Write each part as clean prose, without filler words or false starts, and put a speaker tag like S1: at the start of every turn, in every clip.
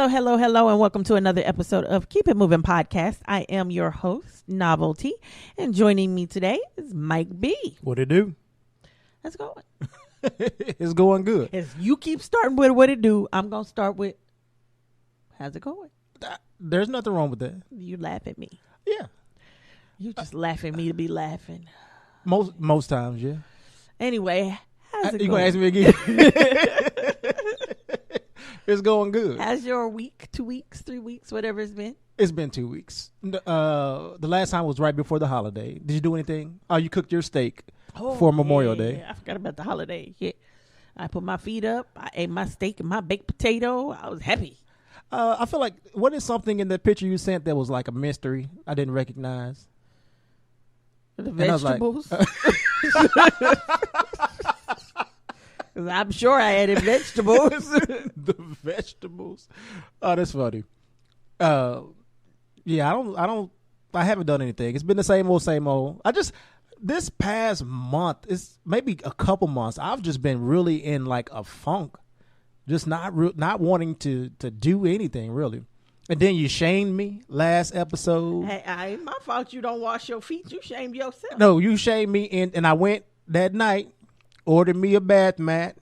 S1: Hello, hello, hello, and welcome to another episode of Keep It Moving Podcast. I am your host, Novelty, and joining me today is Mike B.
S2: What it do?
S1: How's it going?
S2: It's going good.
S1: As you keep starting with what it do, I'm going to start with, how's it going?
S2: There's nothing wrong with that.
S1: You laugh at me.
S2: Yeah.
S1: You just laugh at me to be laughing.
S2: Most times, yeah.
S1: Anyway, how's it
S2: you
S1: going?
S2: going to ask me again? It's going good.
S1: How's your week, 2 weeks, 3 weeks, whatever it's been?
S2: It's been 2 weeks. The last time was right before the holiday. Did you do anything? Oh, you cooked your steak for Memorial Day.
S1: I forgot about the holiday. Yeah. I put my feet up. I ate my steak and my baked potato. I was happy.
S2: I feel like, what is something in the picture you sent that was like a mystery I didn't recognize?
S1: The vegetables. I'm sure I added vegetables.
S2: The vegetables. Oh, that's funny. Yeah, I haven't done anything. It's been the same old. This past month, it's maybe a couple months, I've just been really in like a funk. Just not wanting to do anything really. And then you shamed me last episode.
S1: Hey, ain't my fault you don't wash your feet. You shamed yourself.
S2: No, you shamed me and I went that night, ordered me a bath mat.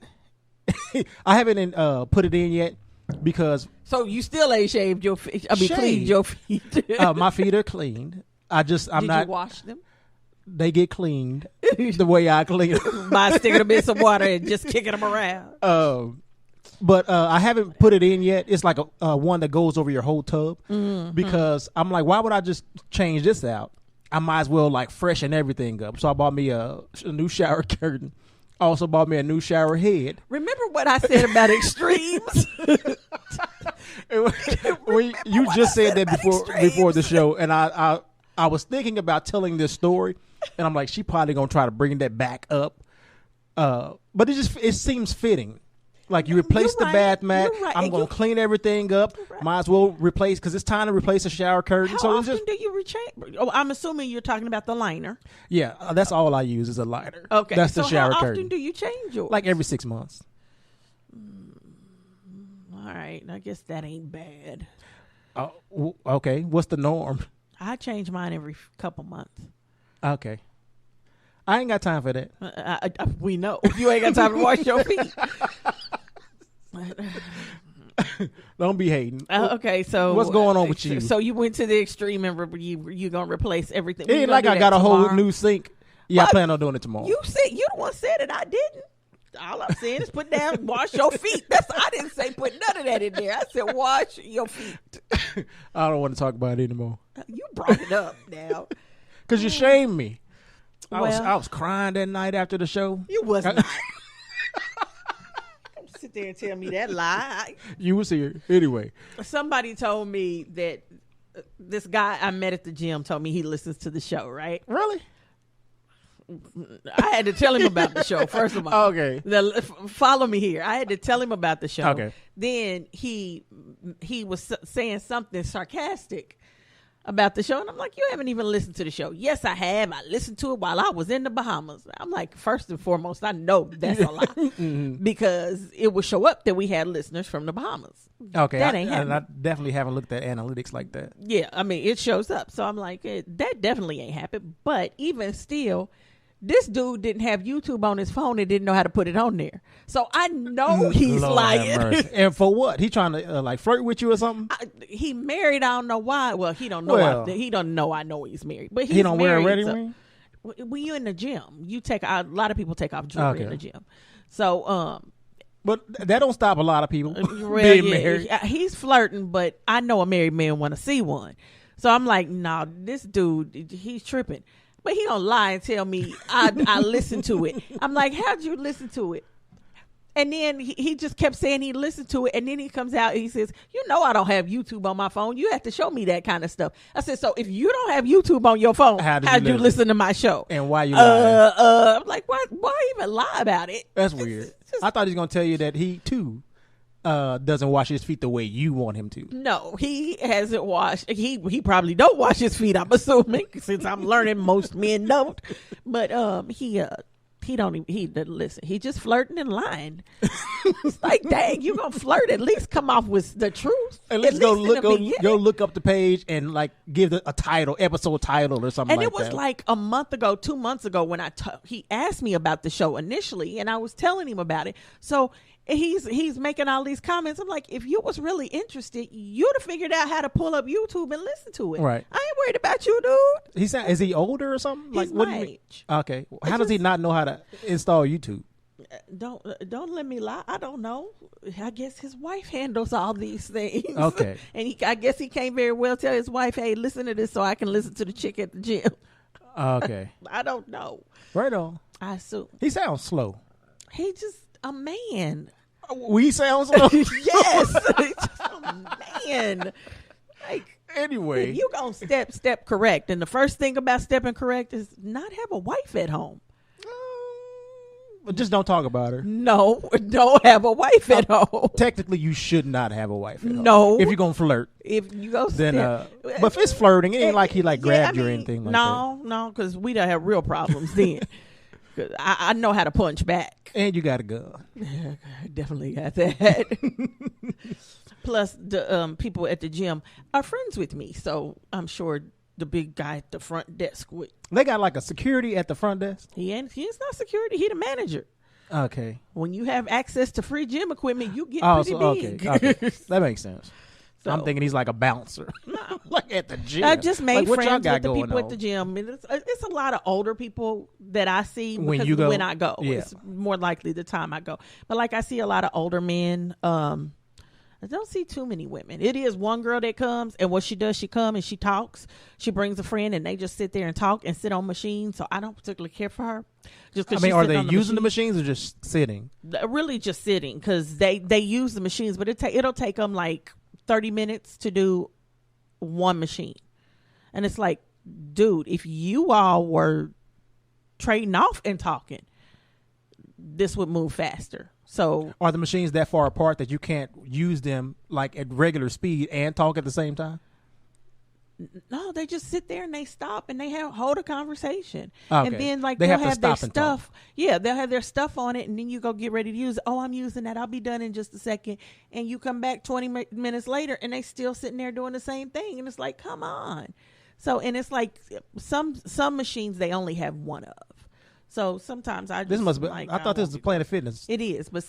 S2: I haven't put it in yet because.
S1: So you still ain't shaved your feet? Cleaned your feet.
S2: My feet are cleaned. Did
S1: you wash them?
S2: They get cleaned the way I clean them.
S1: By sticking them in some water and just kicking them around.
S2: But I haven't put it in yet. It's like a one that goes over your whole tub because I'm like, why would I just change this out? I might as well like freshen everything up. So I bought me a new shower curtain. Also bought me a new shower head.
S1: Remember what I said about extremes?
S2: You just said that before the show, and I was thinking about telling this story, and I'm like, she probably gonna try to bring that back up. But it seems fitting. Like you replace the bath mat. Right. I'm going to clean everything up. Right. Might as well replace because it's time to replace a shower curtain.
S1: How often do you change? Oh, I'm assuming you're talking about the liner.
S2: Yeah, that's all I use is a liner.
S1: Okay,
S2: that's the shower curtain.
S1: How often do you change yours?
S2: Like every 6 months.
S1: All right, I guess that ain't bad.
S2: Okay, what's the norm?
S1: I change mine every couple months.
S2: Okay. I ain't got time for that.
S1: We know. You ain't got time to wash your feet.
S2: Don't be hating.
S1: Okay, so
S2: what's going on with you?
S1: So you went to the extreme and you're going to replace everything.
S2: It ain't like I got a whole new sink. Yeah, I plan on doing it tomorrow.
S1: You the one said it. I didn't. All I'm saying is put down, wash your feet. I didn't say put none of that in there. I said wash your feet.
S2: I don't want to talk about it anymore.
S1: You brought it up now.
S2: Because you shamed me. I was crying that night after the show.
S1: You was not. Don't sit there and tell me that lie.
S2: You was here. Anyway.
S1: Somebody told me that this guy I met at the gym told me he listens to the show, right?
S2: Really?
S1: I had to tell him about the show, first of all.
S2: Okay.
S1: Follow me here. I had to tell him about the show.
S2: Okay.
S1: Then he was saying something sarcastic about the show, and I'm like, you haven't even listened to the show. Yes, I have. I listened to it while I was in the Bahamas. I'm like, first and foremost, I know that's a lie because it will show up that we had listeners from the Bahamas.
S2: Okay,
S1: that ain't happening.
S2: I definitely haven't looked at analytics like that.
S1: Yeah, I mean, it shows up. So I'm like, that definitely ain't happened. But even still, this dude didn't have YouTube on his phone and didn't know how to put it on there. So I know he's lying.
S2: And for what? He trying to like flirt with you or something?
S1: He married. I don't know why. Well, he don't know. He don't know. I know he's married, but
S2: he don't wear a wedding ring.
S1: When you're in the gym, a lot of people take off jewelry in the gym. So,
S2: but that don't stop a lot of people
S1: being married. He's flirting, but I know a married man want to see one. So I'm like, nah, this dude, he's tripping. But he don't lie and tell me I listened to it. I'm like, how'd you listen to it? And then he just kept saying he listened to it. And then he comes out and he says, I don't have YouTube on my phone. You have to show me that kind of stuff. I said, so if you don't have YouTube on your phone, how'd you listen to my show?
S2: And why you lying?
S1: I'm like, why even lie about it?
S2: That's weird. I thought he was going to tell you that he, too, doesn't wash his feet the way you want him to.
S1: No, he hasn't washed. He probably don't wash his feet, I'm assuming, since I'm learning most men don't. But he doesn't listen. He just flirting and lying. It's like, dang, you gonna flirt? At least come off with the truth.
S2: At least go look up the page and like give a title, episode title or something.
S1: And
S2: like
S1: it was
S2: that.
S1: like a month ago, 2 months ago when he asked me about the show initially, and I was telling him about it. So he's making all these comments. I'm like, if you was really interested, you'd have figured out how to pull up YouTube and listen to it.
S2: Right.
S1: I ain't worried about you, dude.
S2: Is he older or something?
S1: He's
S2: like
S1: my age.
S2: Okay. How does he not know how to install YouTube?
S1: Don't let me lie. I don't know. I guess his wife handles all these things.
S2: Okay.
S1: And I guess he can't very well tell his wife, hey, listen to this so I can listen to the chick at the gym.
S2: Okay.
S1: I don't know.
S2: Right on.
S1: I assume.
S2: He sounds slow.
S1: He just a man.
S2: We sound slow?
S1: Yes. He's just a man. Like,
S2: anyway.
S1: if you gonna step correct. And the first thing about stepping correct is not have a wife at home.
S2: Just don't talk about her.
S1: No, don't have a wife at home.
S2: Technically, you should not have a wife at home.
S1: No.
S2: If you're going to flirt.
S1: If you go
S2: then, but if it's flirting, it ain't like he grabbed you or anything like that.
S1: No, because we don't have real problems then. 'Cause I know how to punch back.
S2: And you got a gun.
S1: Yeah, I definitely got that. Plus, the people at the gym are friends with me, so I'm sure the big guy at the front desk would.
S2: They got like a security at the front desk?
S1: He's not security. He the manager.
S2: Okay.
S1: When you have access to free gym equipment, you get pretty big.
S2: Okay. That makes sense.
S1: So,
S2: I'm thinking he's like a bouncer.
S1: No.
S2: Like at the gym.
S1: I just made
S2: like,
S1: friends with the people at the gym. And it's a lot of older people that I see
S2: when I
S1: go.
S2: Yeah.
S1: It's more likely the time I go. But like I see a lot of older men. I don't see too many women. It is one girl that comes, and what she does, she comes and she talks. She brings a friend, and they just sit there and talk and sit on machines. So I don't particularly care for her. Just
S2: are they using the machines or just sitting?
S1: Really, just sitting, because they use the machines, but it'll take them like 30 minutes to do one machine, and it's like, dude, if you all were trading off and talking, this would move faster. So
S2: are the machines that far apart that you can't use them like at regular speed and talk at the same time?
S1: No, they just sit there and they stop and they hold a conversation.
S2: Okay.
S1: And then like
S2: they'll
S1: have their stuff. Yeah, they'll have their stuff on it, and then you go get ready to use it. Oh, I'm using that. I'll be done in just a second. And you come back 20 minutes later and they still sitting there doing the same thing. And it's like, come on. So, and it's like some machines they only have one of. So sometimes I just
S2: this must be.
S1: like,
S2: I thought this was Planet Fitness.
S1: It is, but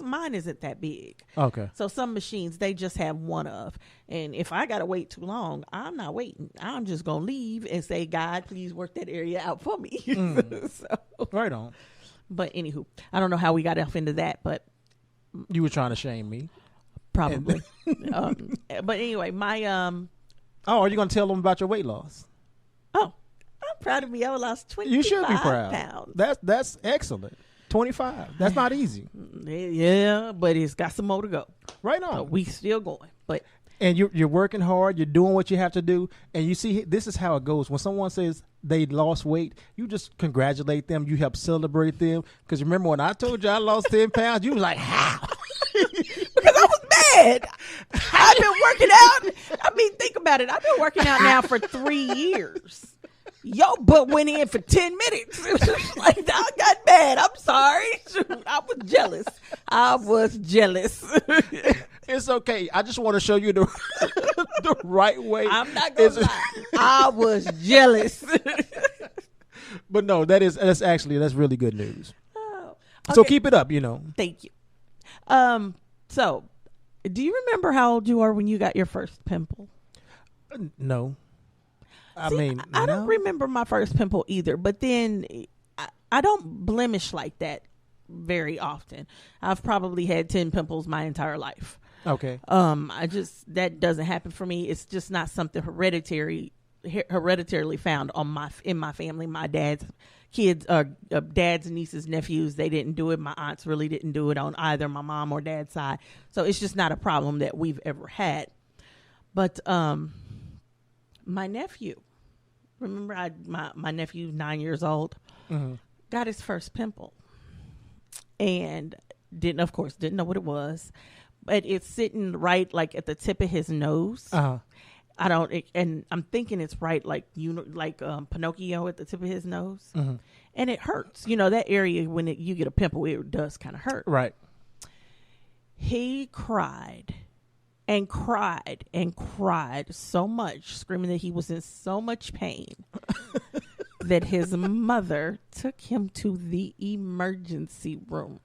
S1: mine isn't that big.
S2: Okay.
S1: So some machines they just have one of, and if I gotta wait too long, I'm not waiting. I'm just gonna leave and say, God, please work that area out for me. So,
S2: right on.
S1: But anywho, I don't know how we got off into that, but
S2: you were trying to shame me,
S1: probably. But anyway, my
S2: Oh, are you gonna tell them about your weight loss?
S1: Oh. I'm proud of me. I lost 25
S2: You should be proud.
S1: pounds.
S2: That's excellent. 25. That's not easy.
S1: Yeah, but it's got some more to go.
S2: Right on.
S1: So we still going.
S2: And you're working hard. You're doing what you have to do. And you see, this is how it goes. When someone says they lost weight, you just congratulate them. You help celebrate them. Because remember when I told you I lost 10 pounds, you was like, how?
S1: Because I was mad. I've been working out. I mean, think about it. I've been working out now for 3 years. Your butt went in for 10 minutes. It was just like, I got mad. I'm sorry. I was jealous.
S2: It's okay. I just want to show you the right way.
S1: I'm not going to lie. I was jealous.
S2: But no, that's really good news.
S1: Oh, okay.
S2: So keep it up,
S1: Thank you. So do you remember how old you were when you got your first pimple?
S2: No. I
S1: don't remember my first pimple either, but then I don't blemish like that very often. I've probably had 10 pimples my entire life.
S2: Okay.
S1: That doesn't happen for me. It's just not something hereditarily found in my family. My dad's kids, dad's nieces, nephews, they didn't do it. My aunts really didn't do it on either my mom or dad's side. So it's just not a problem that we've ever had. But my nephew, remember my nephew, 9 years old, got his first pimple and didn't know what it was, but it's sitting right like at the tip of his nose. I don't, and I'm thinking it's right, like Pinocchio at the tip of his nose, and it hurts. You know, that area when you get a pimple, it does kind of hurt.
S2: Right.
S1: He cried and cried and cried so much, screaming that he was in so much pain that his mother took him to the emergency room.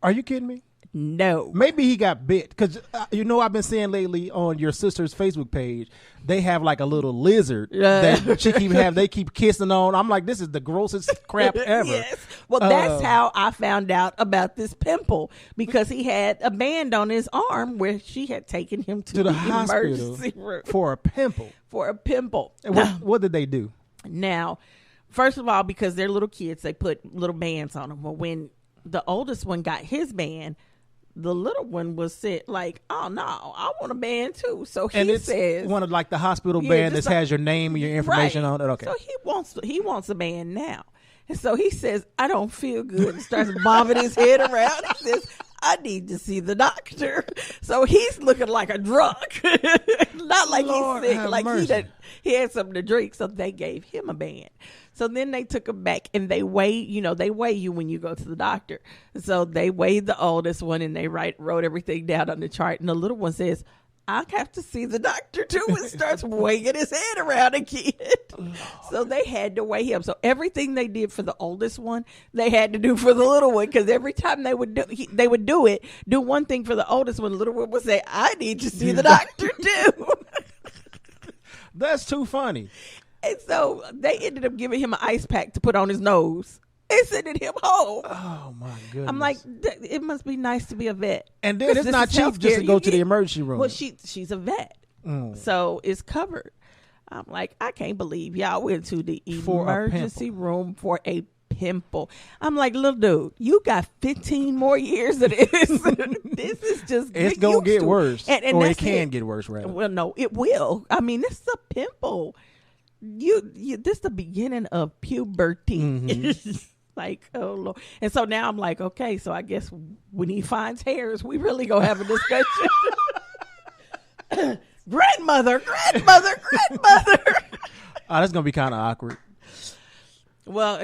S2: Are you kidding me?
S1: No.
S2: Maybe he got bit because I've been seeing lately on your sister's Facebook page they have like a little lizard that they keep kissing on. I'm like, this is the grossest crap ever.
S1: Yes. Well, that's how I found out about this pimple, because he had a band on his arm where she had taken him to the emergency room
S2: for a pimple.
S1: And
S2: what did they do?
S1: Now, first of all, because they're little kids, they put little bands on them. Well, when the oldest one got his band, the little one was said like, "Oh no, I want a band too." So he says,
S2: "One of like the hospital band that has your name and your information on it." Okay.
S1: So he wants a band now, and so he says, "I don't feel good," and starts bobbing his head around. He says, "I need to see the doctor." So he's looking like a drunk, not like
S2: Lord
S1: he's sick, like
S2: mercy.
S1: he had something to drink. So they gave him a band. So then they took him back and they weigh you when you go to the doctor. So they weighed the oldest one and they wrote everything down on the chart. And the little one says, "I have to see the doctor too," and starts weighing his head around again. So they had to weigh him. So everything they did for the oldest one, they had to do for the little one, because every time they would do one thing for the oldest one, the little one would say, "I need to see the doctor too."
S2: That's too funny.
S1: And so they ended up giving him an ice pack to put on his nose and sending him home.
S2: Oh my goodness!
S1: I'm like, it must be nice to be a vet.
S2: And then it's not cheap just to go to the emergency room.
S1: Well, she's a vet, so it's covered. I'm like, I can't believe y'all went to the emergency room for a pimple. I'm like, little dude, you got 15 more years of this. This is just
S2: it's gonna get worse, or it can get worse, rather.
S1: Well, no, it will. I mean, this is a pimple. You this is the beginning of puberty. Like, oh Lord. And so now I'm like, okay, so I guess when he finds hairs, we really gonna have a discussion. grandmother.
S2: Oh, that's gonna be kind of awkward.
S1: Well,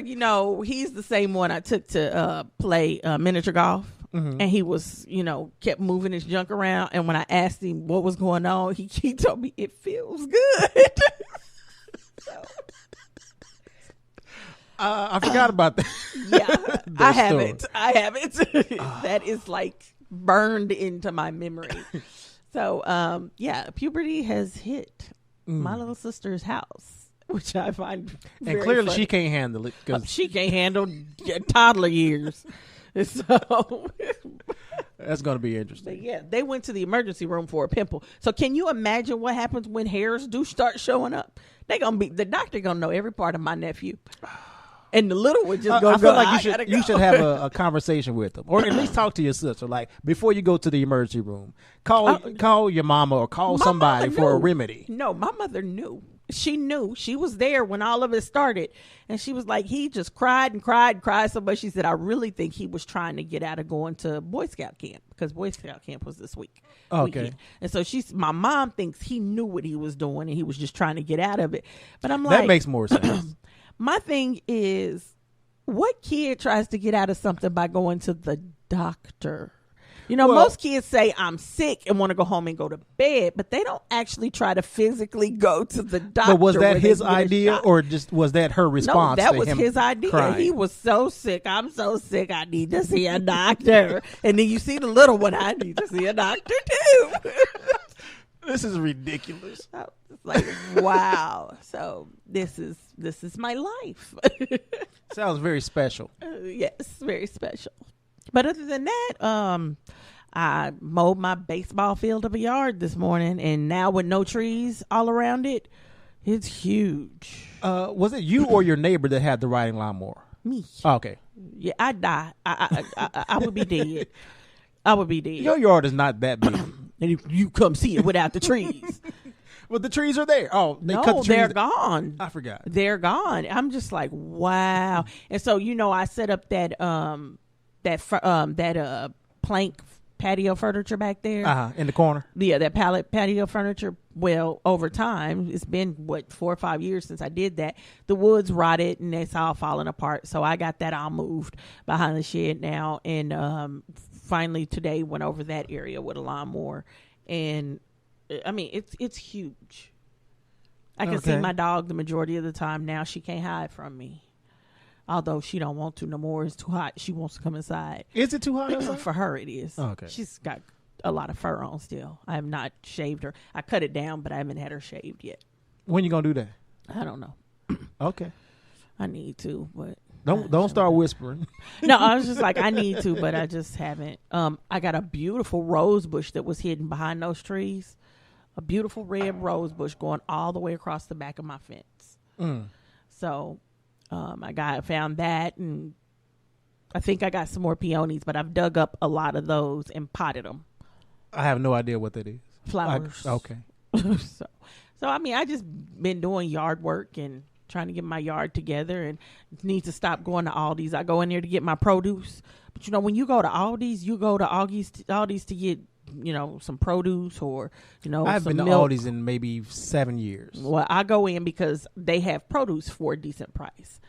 S1: he's the same one I took to play miniature golf. And he was, kept moving his junk around. And when I asked him what was going on, he told me it feels good. So.
S2: I forgot about that.
S1: Yeah, I haven't. That is like burned into my memory. So, puberty has hit my little sister's house, which I find very
S2: clearly
S1: funny.
S2: She can't handle it.
S1: She can't handle toddler years. So
S2: that's going to be interesting.
S1: But yeah, they went to the emergency room for a pimple. So can you imagine what happens when hairs do start showing up? The doctor gonna know every part of my nephew. And the little one just
S2: I feel like you should have a conversation with them, or at least talk to your sister. Like before you go to the emergency room, call your mama or call somebody for a remedy.
S1: No, my mother knew. She knew. She was there when all of it started, and she was like, he just cried and cried and cried so much. She said, I really think he was trying to get out of going to Boy Scout camp, because Boy Scout camp was this week.
S2: Okay.
S1: Weekend. And so my mom thinks he knew what he was doing and he was just trying to get out of it. But I'm like,
S2: that makes more sense.
S1: My thing is, what kid tries to get out of something by going to the doctor? Most kids say, I'm sick, and want to go home and go to bed, but they don't actually try to physically go to the doctor.
S2: But was that his idea, or just was that her response?
S1: No, that
S2: to
S1: was
S2: him
S1: his idea.
S2: crying?
S1: He was so sick. I'm so sick. I need to see a doctor. And then you see the little one. I need to see a doctor too.
S2: This is ridiculous.
S1: So it's like, wow. So this is my life.
S2: Sounds very special.
S1: Yes, very special. But other than that, I mowed my baseball field of a yard this morning, and now with no trees all around it, it's huge.
S2: Was it you or your neighbor that had the riding lawnmower?
S1: Me.
S2: Oh, okay.
S1: Yeah, I'd die. I would be dead. I would be dead.
S2: Your yard is not that big.
S1: And you come see it without the trees.
S2: Well, the trees are there. Oh,
S1: no,
S2: cut the trees.
S1: They're gone.
S2: I forgot.
S1: They're gone. I'm just like, wow. And so, I set up that plank patio furniture back there.
S2: In the corner.
S1: Yeah, that pallet patio furniture. Well, over time, it's been 4 or 5 years since I did that. The wood's rotted and it's all falling apart. So I got that all moved behind the shed now. And finally today went over that area with a lawnmower. And I mean, it's huge. I can see my dog the majority of the time now. She can't hide from me. Although she don't want to no more. It's too hot. She wants to come inside.
S2: Is it too hot outside?
S1: For her, it is.
S2: Oh, okay.
S1: She's got a lot of fur on still. I have not shaved her. I cut it down, but I haven't had her shaved yet.
S2: When you gonna do that?
S1: I don't know.
S2: Okay.
S1: I need to, but
S2: don't start whispering.
S1: No, I was just like, I need to, but I just haven't. I got a beautiful rose bush that was hidden behind those trees. A beautiful red rose bush going all the way across the back of my fence. So I found that, and I think I got some more peonies, but I've dug up a lot of those and potted them.
S2: I have no idea what that is.
S1: Flowers.
S2: Okay.
S1: So I mean, I just been doing yard work and trying to get my yard together, and need to stop going to Aldi's. I go in there to get my produce, but when you go to Aldi's, you go to Aldi's to get some produce, or
S2: I've
S1: some
S2: been to
S1: milk.
S2: Aldi's in maybe 7 years.
S1: Well, I go in because they have produce for a decent price.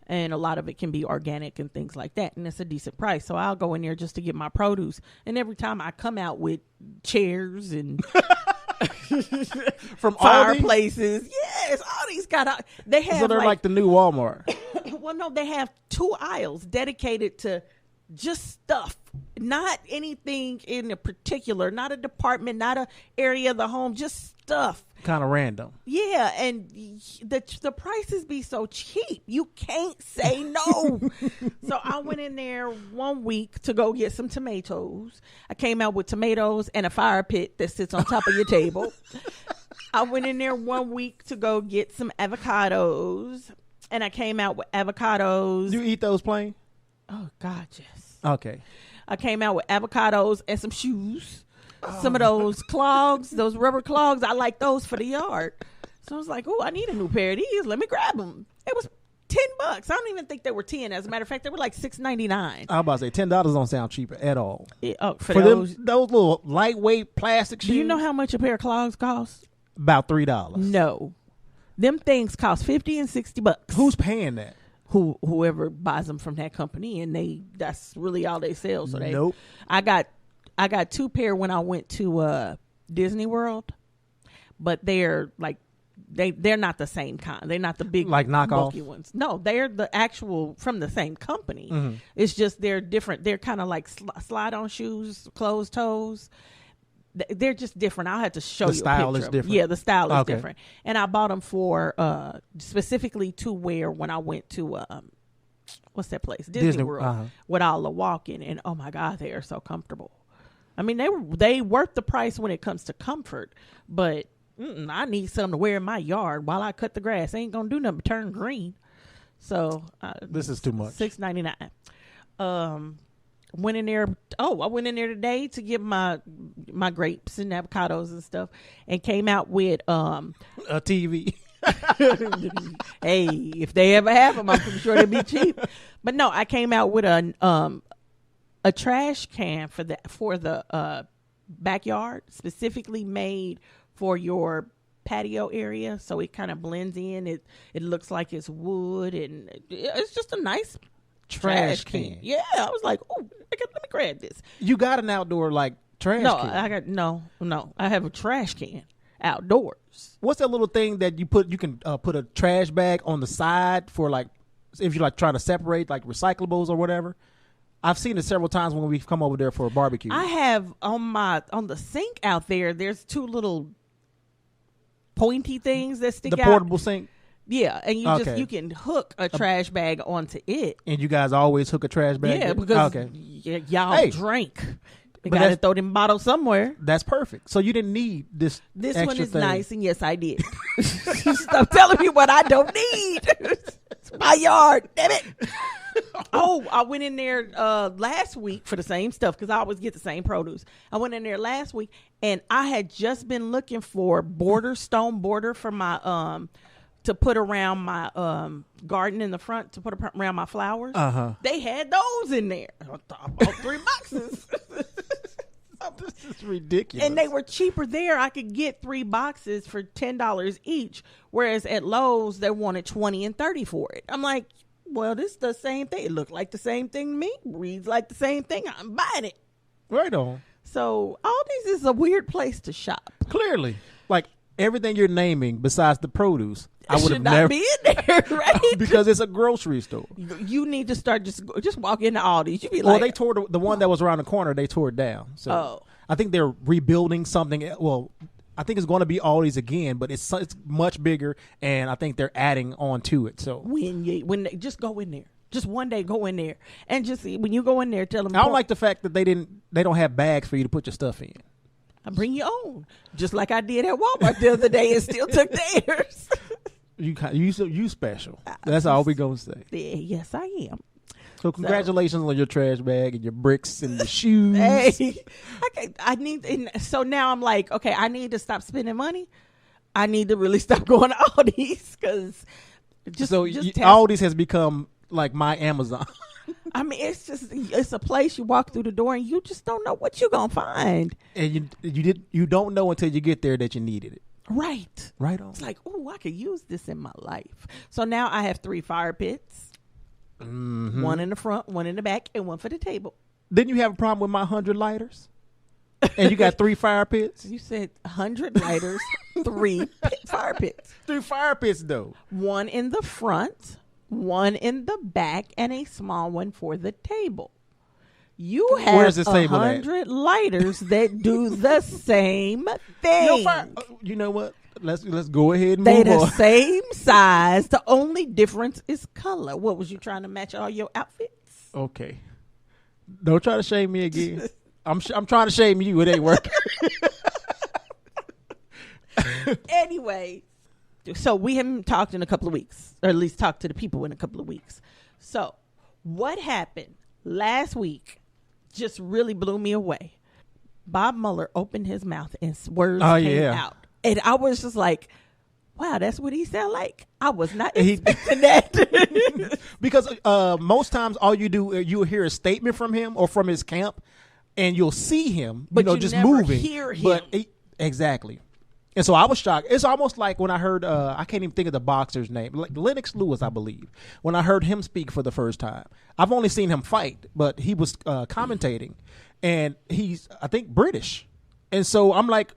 S1: And a lot of it can be organic and things like that, and it's a decent price. So I'll go in there just to get my produce, and every time I come out with chairs and
S2: from
S1: fireplaces. Yes, Aldi's got they have.
S2: So they're like the new Walmart.
S1: Well, no, they have 2 aisles dedicated to just stuff, not anything in a particular, not a department, not a area of the home, just stuff.
S2: Kind of random.
S1: Yeah, and the prices be so cheap. You can't say no. So I went in there one week to go get some tomatoes. I came out with tomatoes and a fire pit that sits on top of your table. I went in there one week to go get some avocados, and I came out with avocados.
S2: You eat those plain?
S1: Oh, God, yes.
S2: Okay.
S1: I came out with avocados and some shoes. Some of those clogs, those rubber clogs, I like those for the yard. So I was like, oh, I need a new pair of these. Let me grab them. It was $10. I don't even think they were 10. As a matter of fact, they were like $6.99.
S2: I was about to say $10 don't sound cheap at all.
S1: For
S2: those little lightweight plastic shoes.
S1: Do you know how much a pair of clogs cost?
S2: About $3.
S1: No. Them things cost $50 and $60.
S2: Who's paying that?
S1: Whoever buys them from that company, and that's really all they sell. So
S2: Nope.
S1: I got 2 pair when I went to Disney World, but they're like they're not the same kind. They're not the big
S2: like knockoff
S1: bulky ones. No, they're the actual from the same company. It's just they're different. They're kind of like slide on shoes, closed toes. They're just different. I'll have to show you. The
S2: style is different.
S1: Yeah, the style is different. And I bought them for specifically to wear when I went to what's that place? Disney World with all the walking, and oh my God, they are so comfortable. I mean, they worth the price when it comes to comfort, but I need something to wear in my yard while I cut the grass. Ain't gonna do nothing but turn green. So
S2: this is too much.
S1: $6.99. Went in there. I went in there today to get my grapes and avocados and stuff, and came out with
S2: a TV.
S1: Hey, if they ever have them, I'm pretty sure they'd be cheap. But no, I came out with a trash can for the backyard, specifically made for your patio area, so it kind of blends in. It looks like it's wood, and it's just a nice trash can. Yeah, I was like, oh, let me grab this.
S2: You got an outdoor trash can?
S1: I have a trash can outdoors.
S2: What's that little thing that you put? You can put a trash bag on the side for if you're trying to separate recyclables or whatever. I've seen it several times when we've come over there for a barbecue.
S1: I have on the sink out there. There's 2 little pointy things that stick out.
S2: The portable sink.
S1: Yeah, and you can hook a trash bag onto it.
S2: And you guys always hook a trash bag?
S1: Yeah, because y'all drank. You got to throw them bottles somewhere.
S2: That's perfect. So you didn't need this extra
S1: one is
S2: thing.
S1: Nice, and yes, I did. Stop telling me what I don't need. It's my yard, damn it. I went in there last week for the same stuff because I always get the same produce. I went in there last week, and I had just been looking for stone border for my to put around my garden in the front, to put around my flowers. They had those in there. I bought 3 boxes.
S2: This is ridiculous.
S1: And they were cheaper there. I could get 3 boxes for $10 each, whereas at Lowe's they wanted $20 and $30 for it. I'm like, well, this is the same thing. It looked like the same thing to me. Reads like the same thing. I'm buying it.
S2: Right on.
S1: So Aldi's is a weird place to shop.
S2: Clearly, like everything you're naming besides the produce, I would have
S1: should not
S2: never
S1: be in there, right?
S2: because it's a grocery store.
S1: You need to start just walk into Aldi's. You be
S2: Well,
S1: like,
S2: they tore the one that was around the corner. They tore it down. So I think they're rebuilding something. Well, I think it's going to be Aldi's again, but it's much bigger, and I think they're adding on to it. So
S1: when they just go in there. Just one day go in there and just see when you go in there, tell them.
S2: I don't like the fact that they don't have bags for you to put your stuff in.
S1: I bring your own, just like I did at Walmart the other day and still took theirs.
S2: You special. That's all we gonna say.
S1: Yeah, yes, I am.
S2: So congratulations on your trash bag and your bricks and your shoes.
S1: Hey, so now I'm like, okay, I need to stop spending money. I need to really stop going to Aldi's because
S2: Aldi's has become like my Amazon.
S1: I mean, it's a place you walk through the door and you just don't know what you're gonna find.
S2: And you don't know until you get there that you needed it.
S1: Right.
S2: Right on.
S1: It's like, oh, I could use this in my life. So now I have 3 fire pits.
S2: Mm-hmm.
S1: One in the front, one in the back, and one for the table.
S2: Didn't you have a problem with my 100 lighters? And you got 3 fire pits?
S1: You said 100 lighters, 3 fire pits.
S2: 3 fire pits, though.
S1: One in the front, one in the back, and a small one for the table. You have 100 lighters that do the same thing.
S2: You know what? Let's go ahead and
S1: move on. They
S2: the
S1: same size. The only difference is color. What was you trying to match all your outfits?
S2: Okay. Don't try to shame me again. I'm trying to shame you. It ain't working.
S1: Anyway, so we haven't talked in a couple of weeks, or at least talked to the people in a couple of weeks. So what happened last week just really blew me away. Bob Mueller opened his mouth and words came out. And I was just like, wow, that's what he sound like. I was not expecting that.
S2: Because most times all you do, you'll hear a statement from him or from his camp, and you'll see him,
S1: but you
S2: just
S1: never
S2: moving.
S1: Hear him.
S2: Exactly. And so I was shocked. It's almost like when I heard, I can't even think of the boxer's name, like Lennox Lewis, I believe, when I heard him speak for the first time. I've only seen him fight, but he was commentating, and he's, I think, British. And so I'm like,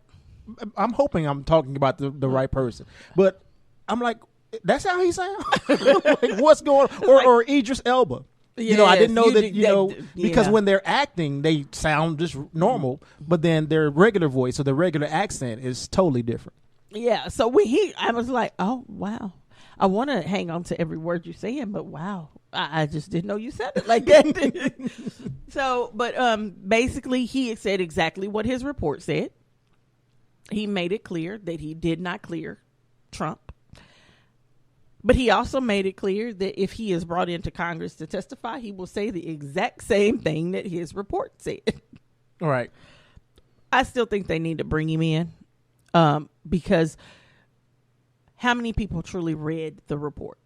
S2: I'm hoping I'm talking about the right person, but I'm like, that's how he sounds. Like, what's going on? Or Idris Elba. Yes, I didn't know that, because when they're acting, they sound just normal, but then their regular voice or their regular accent is totally different.
S1: Yeah. So I was like, oh, wow. I want to hang on to every word you're saying, but wow, I just didn't know you sounded like that. So, but basically he said exactly what his report said. He made it clear that he did not clear Trump. But he also made it clear that if he is brought into Congress to testify, he will say the exact same thing that his report said.
S2: All right.
S1: I still think they need to bring him in because how many people truly read the report?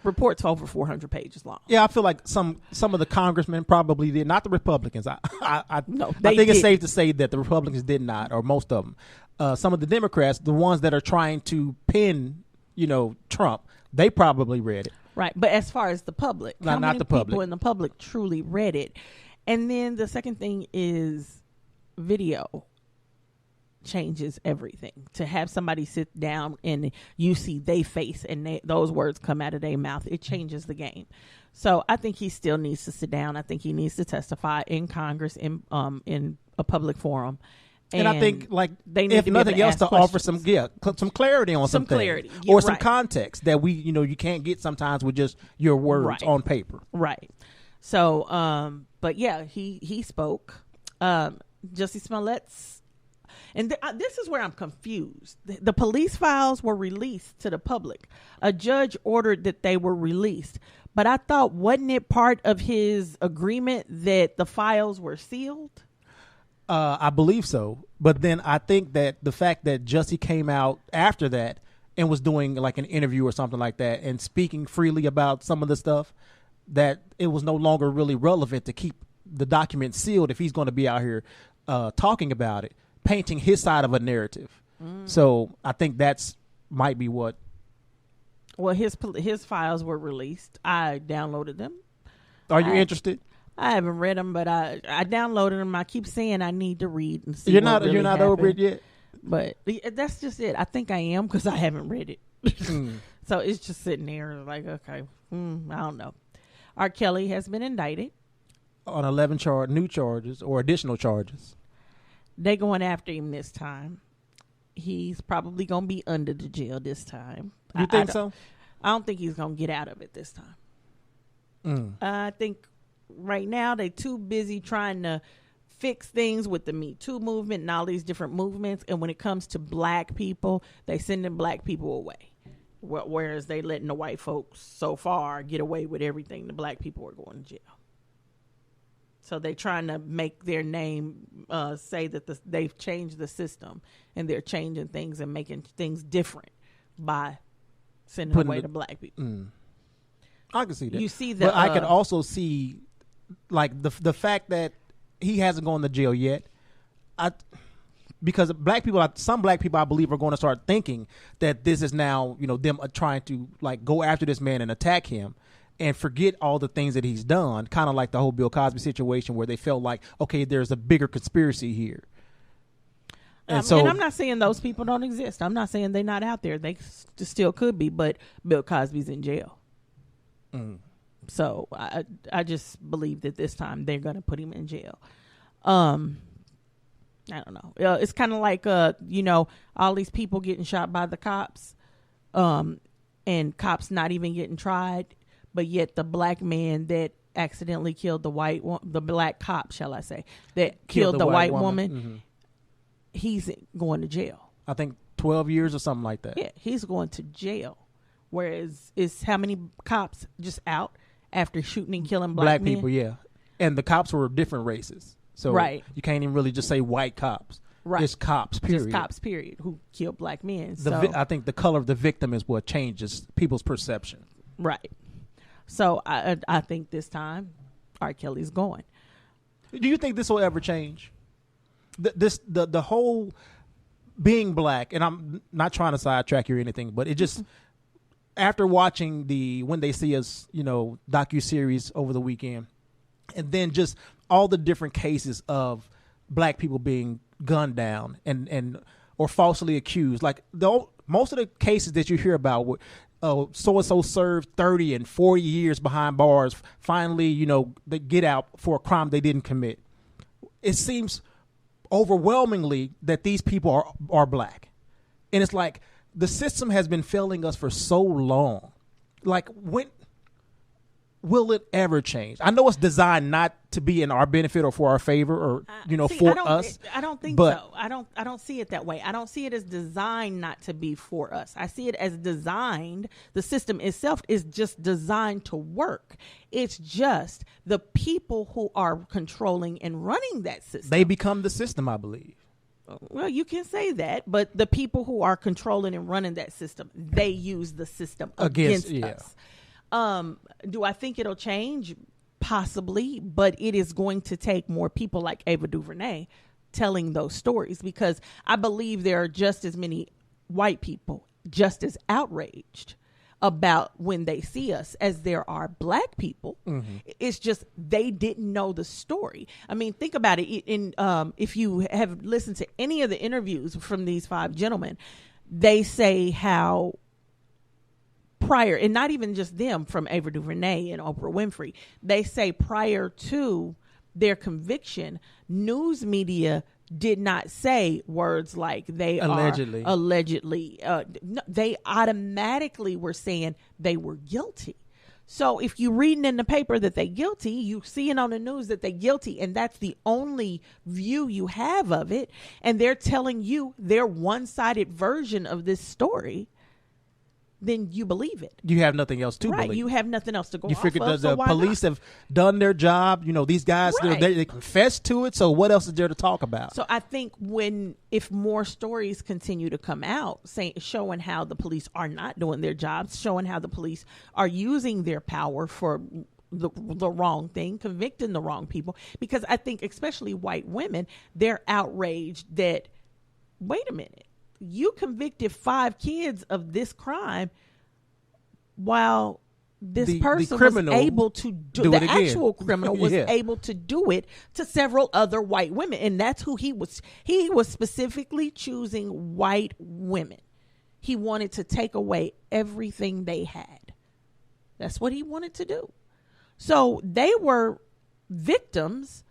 S1: Report's over 400 pages long.
S2: Yeah, I feel like some of the congressmen probably did, not the Republicans. I think it's safe to say that the Republicans did not, or most of them. Some of the Democrats, the ones that are trying to pin, Trump, they probably read it.
S1: Right, but as far as the public, how many people in the public truly read it? And then the second thing is video changes everything. To have somebody sit down and you see their face and those words come out of their mouth, it changes the game. So I think he still needs to sit down. I think he needs to testify in Congress in a public forum.
S2: And I think, like, they need, if nothing else, to offer some clarity on some things, or some context that you can't get sometimes with just your words on paper.
S1: Right. So, but yeah, he spoke. Jussie Smollett's, and this is where I'm confused. The police files were released to the public. A judge ordered that they were released, but I thought, wasn't it part of his agreement that the files were sealed?
S2: I believe so. But then I think that the fact that Jussie came out after that and was doing like an interview or something like that and speaking freely about some of the stuff, that it was no longer really relevant to keep the document sealed if he's going to be out here talking about it, painting his side of a narrative. So I think might be what.
S1: Well, his files were released. I downloaded them.
S2: Are you interested?
S1: I haven't read them, but I downloaded them. I keep saying I need to read and see.
S2: You're not over it yet.
S1: But that's just it. I think I am because I haven't read it. So it's just sitting there like, okay, I don't know. R. Kelly has been indicted
S2: on 11 new charges or additional charges.
S1: They going after him this time. He's probably going to be under the jail this time.
S2: You think so?
S1: I don't think he's going to get out of it this time. I think right now they're too busy trying to fix things with the Me Too movement and all these different movements. And when it comes to black people, they sending black people away. Whereas they letting the white folks so far get away with everything. The black people are going to jail. So they're trying to make their name say that they've changed the system and they're changing things and making things different by sending away the black people.
S2: I can see that.
S1: You see that,
S2: but I can also see like the fact that he hasn't gone to jail yet. Because some black people I believe are going to start thinking that this is now them trying to like go after this man and attack him. And forget all the things that he's done, kind of like the whole Bill Cosby situation where they felt like, okay, there's a bigger conspiracy here. And
S1: and I'm not saying those people don't exist. I'm not saying they're not out there. They still could be, but Bill Cosby's in jail. So I just believe that this time they're going to put him in jail. I don't know. It's kind of like, all these people getting shot by the cops and cops not even getting tried. But yet the black man that accidentally killed the black cop, shall I say, that killed the white woman, he's going to jail.
S2: I think 12 years or something like that.
S1: Yeah, he's going to jail. Whereas it's how many cops just out after shooting and killing black men?
S2: People, yeah. And the cops were different races. So you can't even really just say white cops.
S1: Right.
S2: It's cops, period.
S1: Just cops, period, who killed black men.
S2: I think the color of the victim is what changes people's perception.
S1: Right. So I think this time R. Kelly's going.
S2: Do you think this will ever change? The whole being black, and I'm not trying to sidetrack you or anything, but it just after watching the When They See Us, docuseries over the weekend, and then just all the different cases of black people being gunned down and or falsely accused, like most of the cases that you hear about. So-and-so served 30 and 40 years behind bars. Finally, they get out for a crime they didn't commit. It seems overwhelmingly that these people are black. And it's like the system has been failing us for so long. Like, when will it ever change? I know it's designed not to be in our benefit or for our favor or, for us.
S1: I don't think so. I don't see it that way. I don't see it as designed not to be for us. I see it as designed. The system itself is just designed to work. It's just the people who are controlling and running that system.
S2: They become the system, I believe.
S1: Well, you can say that, but the people who are controlling and running that system, they use the system against us. Do I think it'll change? Possibly, but it is going to take more people like Ava DuVernay telling those stories, because I believe there are just as many white people just as outraged about When They See Us as there are black people. It's just they didn't know the story. I mean, think about it. If you have listened to any of the interviews from these 5 gentlemen, they say how prior, and not even just them, from Ava DuVernay and Oprah Winfrey, they say prior to their conviction, news media did not say words like they allegedly. They automatically were saying they were guilty. So if you're reading in the paper that they're guilty, you see it on the news that they're guilty, and that's the only view you have of it, and they're telling you their one-sided version of this story, then you believe it.
S2: You have nothing else to believe.
S1: Right, you have nothing else to go off of.
S2: You figure the police have done their job. These guys, they confess to it, so what else is there to talk about?
S1: So I think if more stories continue to come out, showing how the police are not doing their jobs, showing how the police are using their power for the wrong thing, convicting the wrong people, because I think especially white women, they're outraged that, wait a minute, you convicted 5 kids of this crime while this person was able to do the actual criminal was able to do it to several other white women. And that's who he was. He was specifically choosing white women. He wanted to take away everything they had. That's what he wanted to do. So they were victims,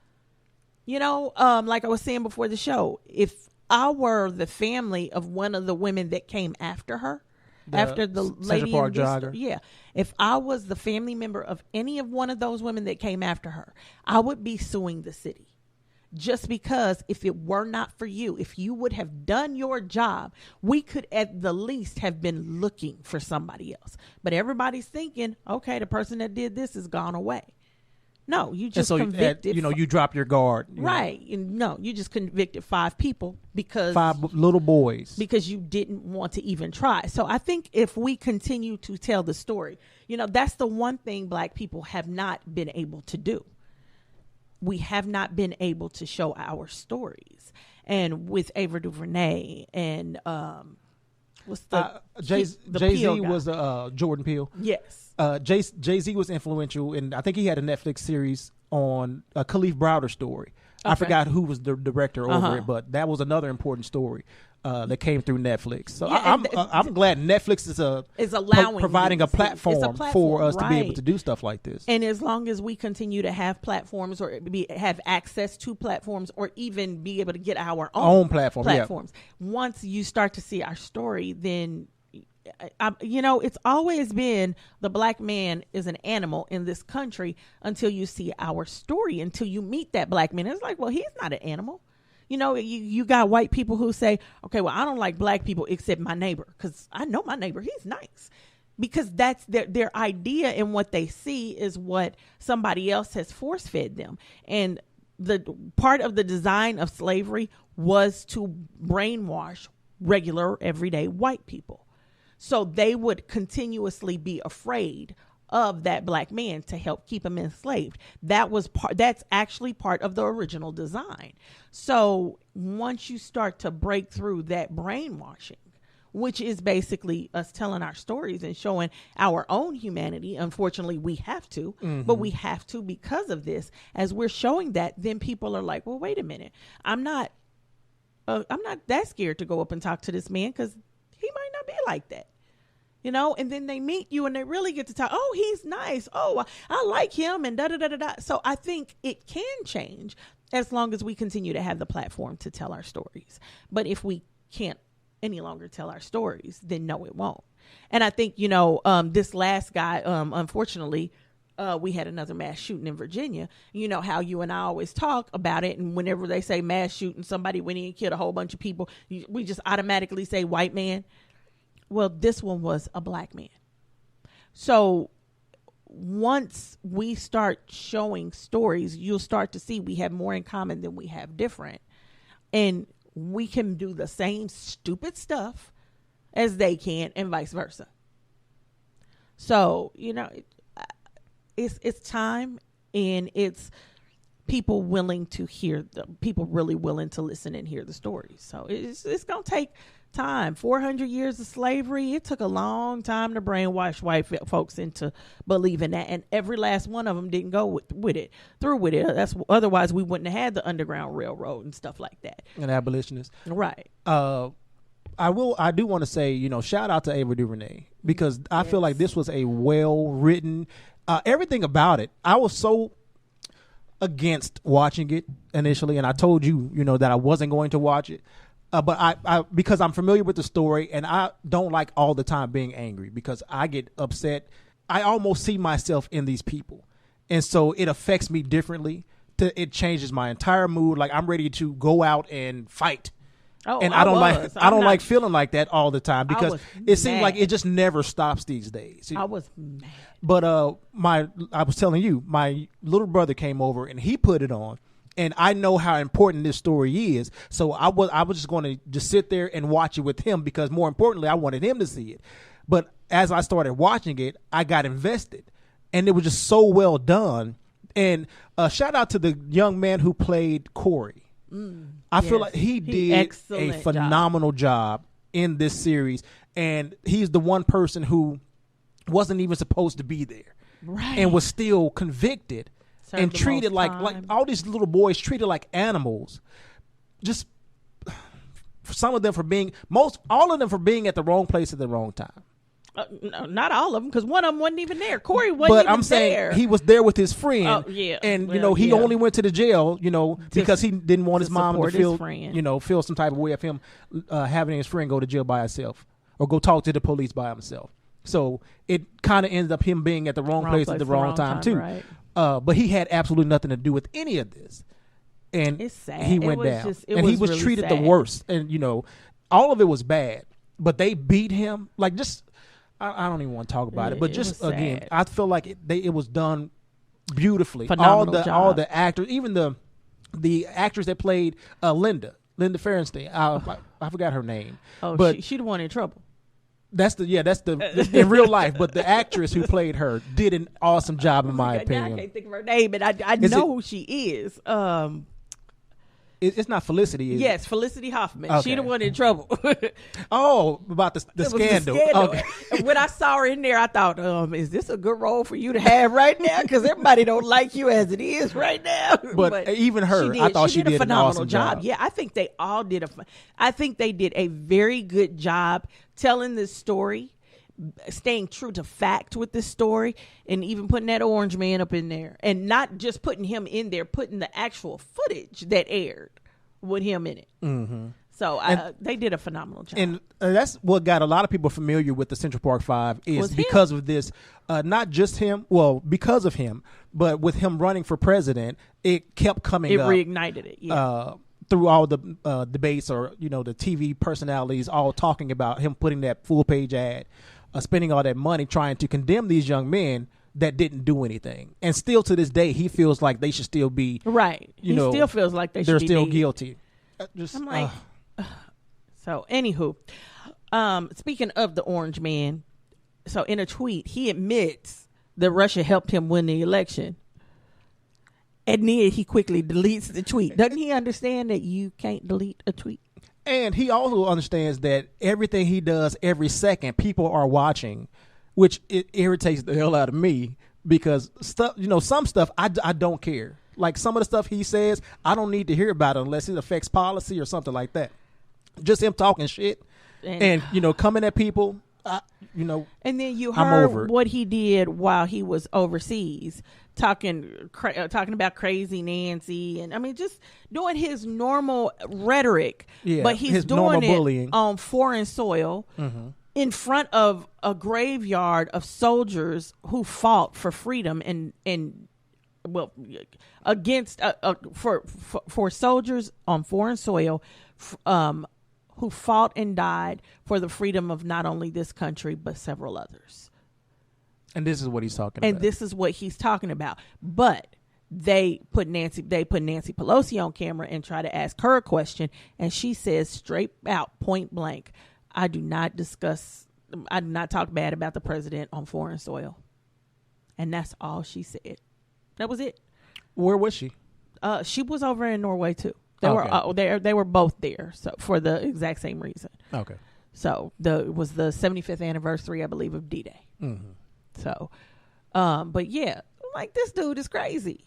S1: like I was saying before the show. If I were the family of one of the women that came after her, after the lady in this, if I was the family member of any of one of those women that came after her, I would be suing the city. Just because if it were not for you, if you would have done your job, we could at the least have been looking for somebody else. But everybody's thinking, okay, the person that did this is gone away. No, you just convicted.
S2: You drop your guard.
S1: Right. No, you just convicted 5 people because
S2: 5 little boys.
S1: Because you didn't want to even try. So I think if we continue to tell the story, that's the one thing Black people have not been able to do. We have not been able to show our stories. And with Ava DuVernay and what's the
S2: Jay-Z was Jordan Peele.
S1: Yes.
S2: Jay-Z was influential, and I think he had a Netflix series on Khalif Browder's story. Okay. I forgot who was the director over it, but that was another important story that came through Netflix. So I'm glad Netflix is allowing providing a platform for us to be able to do stuff like this.
S1: And as long as we continue to have platforms or have access to platforms or even be able to get our own platforms, once you start to see our story, then it's always been the Black man is an animal in this country until you see our story, until you meet that Black man. It's like, well, he's not an animal. You got white people who say, okay, well, I don't like Black people except my neighbor because I know my neighbor. He's nice. Because that's their idea, and what they see is what somebody else has force fed them. And the part of the design of slavery was to brainwash regular, everyday white people. So they would continuously be afraid of that Black man to help keep him enslaved. That's actually part of the original design. So once you start to break through that brainwashing, which is basically us telling our stories and showing our own humanity, unfortunately we have to, but we have to because of this. As we're showing that, then people are like, well, wait a minute. I'm not that scared to go up and talk to this man because he might not be like that. And then they meet you and they really get to talk. Oh, he's nice. Oh, I like him and da-da-da-da-da. So I think it can change as long as we continue to have the platform to tell our stories. But if we can't any longer tell our stories, then no, it won't. And I think, this last guy, unfortunately, we had another mass shooting in Virginia. You know how you and I always talk about it. And whenever they say mass shooting, somebody went in and killed a whole bunch of people, we just automatically say white man. Well, this one was a Black man. So once we start showing stories, you'll start to see we have more in common than we have different. And we can do the same stupid stuff as they can and vice versa. So, it's time, and it's people willing to hear people really willing to listen and hear the stories. So it's going to take time. 400 years of slavery, it took a long time to brainwash white folks into believing that, and every last one of them didn't go through with it. Otherwise we wouldn't have had the Underground Railroad and stuff like that,
S2: and abolitionists.
S1: Right.
S2: I do want to say, shout out to Ava DuVernay, because I feel like this was a well written, everything about it. I was so against watching it initially, and I told you, that I wasn't going to watch it. But I because I'm familiar with the story, and I don't like all the time being angry because I get upset. I almost see myself in these people. And so it affects me differently. It changes my entire mood. Like, I'm ready to go out and fight.
S1: Oh,
S2: and I don't like feeling like that all the time, because it seems like it just never stops these days.
S1: I was mad.
S2: But I was telling you, my little brother came over and he put it on. And I know how important this story is. So I was just going to just sit there and watch it with him, because more importantly, I wanted him to see it. But as I started watching it, I got invested. and it was just so well done. And shout out to the young man who played Corey. I feel like he did a phenomenal job in this series, and he's the one person who wasn't even supposed to be there,
S1: right,
S2: and was still convicted and treated like all these little boys treated like animals. Just some of them for being all of them for being at the wrong place at the wrong time.
S1: No, not all of them, because one of them wasn't even there. Corey wasn't even there. But I'm saying
S2: he was there with his friend.
S1: Oh, yeah.
S2: And, he only went to the jail, because he didn't want his mom to feel, feel some type of way of him having his friend go to jail by himself or go talk to the police by himself. So it kind of ended up him being at the wrong place at the wrong time too.
S1: Right.
S2: But he had absolutely nothing to do with any of this. And
S1: it's sad.
S2: He went down. And he was really treated the worst. And, all of it was bad. But they beat him. Like, just... I don't even want to talk about it, but just again, I feel like it was done beautifully.
S1: Phenomenal job.
S2: All the actors, even the actress that played Linda Fahrenstein. I forgot her name.
S1: Oh,
S2: but
S1: she the one in trouble.
S2: That's the in real life. But the actress who played her did an awesome job in my opinion.
S1: I can't think of her name, but I know who she is.
S2: It's not Felicity, is it?
S1: Yes, Felicity Hoffman.
S2: Okay.
S1: She the one in trouble.
S2: About the scandal. Okay.
S1: When I saw her in there, I thought, is this a good role for you to have right now? Because everybody don't like you as it is right now.
S2: But even her, I thought she did a phenomenal awesome job.
S1: Yeah, I think they all did I think they did a very good job telling this story, staying true to fact with this story, and even putting that orange man up in there, and not just putting him in there, putting the actual footage that aired with him in it. Mm-hmm. So they did a phenomenal job.
S2: And that's what got a lot of people familiar with the Central Park Five is because of this, not just him, because of him, but with him running for president, it kept coming up.
S1: It reignited it, yeah.
S2: Through all the debates or, the TV personalities all talking about him putting that full page ad, spending all that money trying to condemn these young men that didn't do anything. And still to this day, he feels like they should still be... Right. He still feels like they're still guilty.
S1: I'm like... So, anywho, speaking of the orange man, so in a tweet, he admits that Russia helped him win the election. And then he quickly deletes the tweet. Doesn't he understand that you can't delete a tweet?
S2: And he also understands that everything he does every second, people are watching, which it irritates the hell out of me because stuff, some stuff I don't care. Like some of the stuff he says, I don't need to hear about it unless it affects policy or something like that. Just him talking shit and coming at people, And
S1: then you heard what he did while he was overseas. Talking about crazy Nancy, and just doing his normal rhetoric, but he's doing it on foreign soil, in front of a graveyard of soldiers who fought for freedom and against for soldiers on foreign soil, who fought and died for the freedom of not only this country but several others.
S2: And this is what he's talking about.
S1: And this is what he's talking about. But they put Nancy Pelosi on camera and try to ask her a question. And she says straight out, point blank, I do not talk bad about the president on foreign soil. And that's all she said. That was it.
S2: Where was she?
S1: She was over in Norway too. They were both there, so for the exact same reason. Okay. So it was the 75th anniversary, I believe, of D-Day. Mm-hmm. So, but yeah, like this dude is crazy.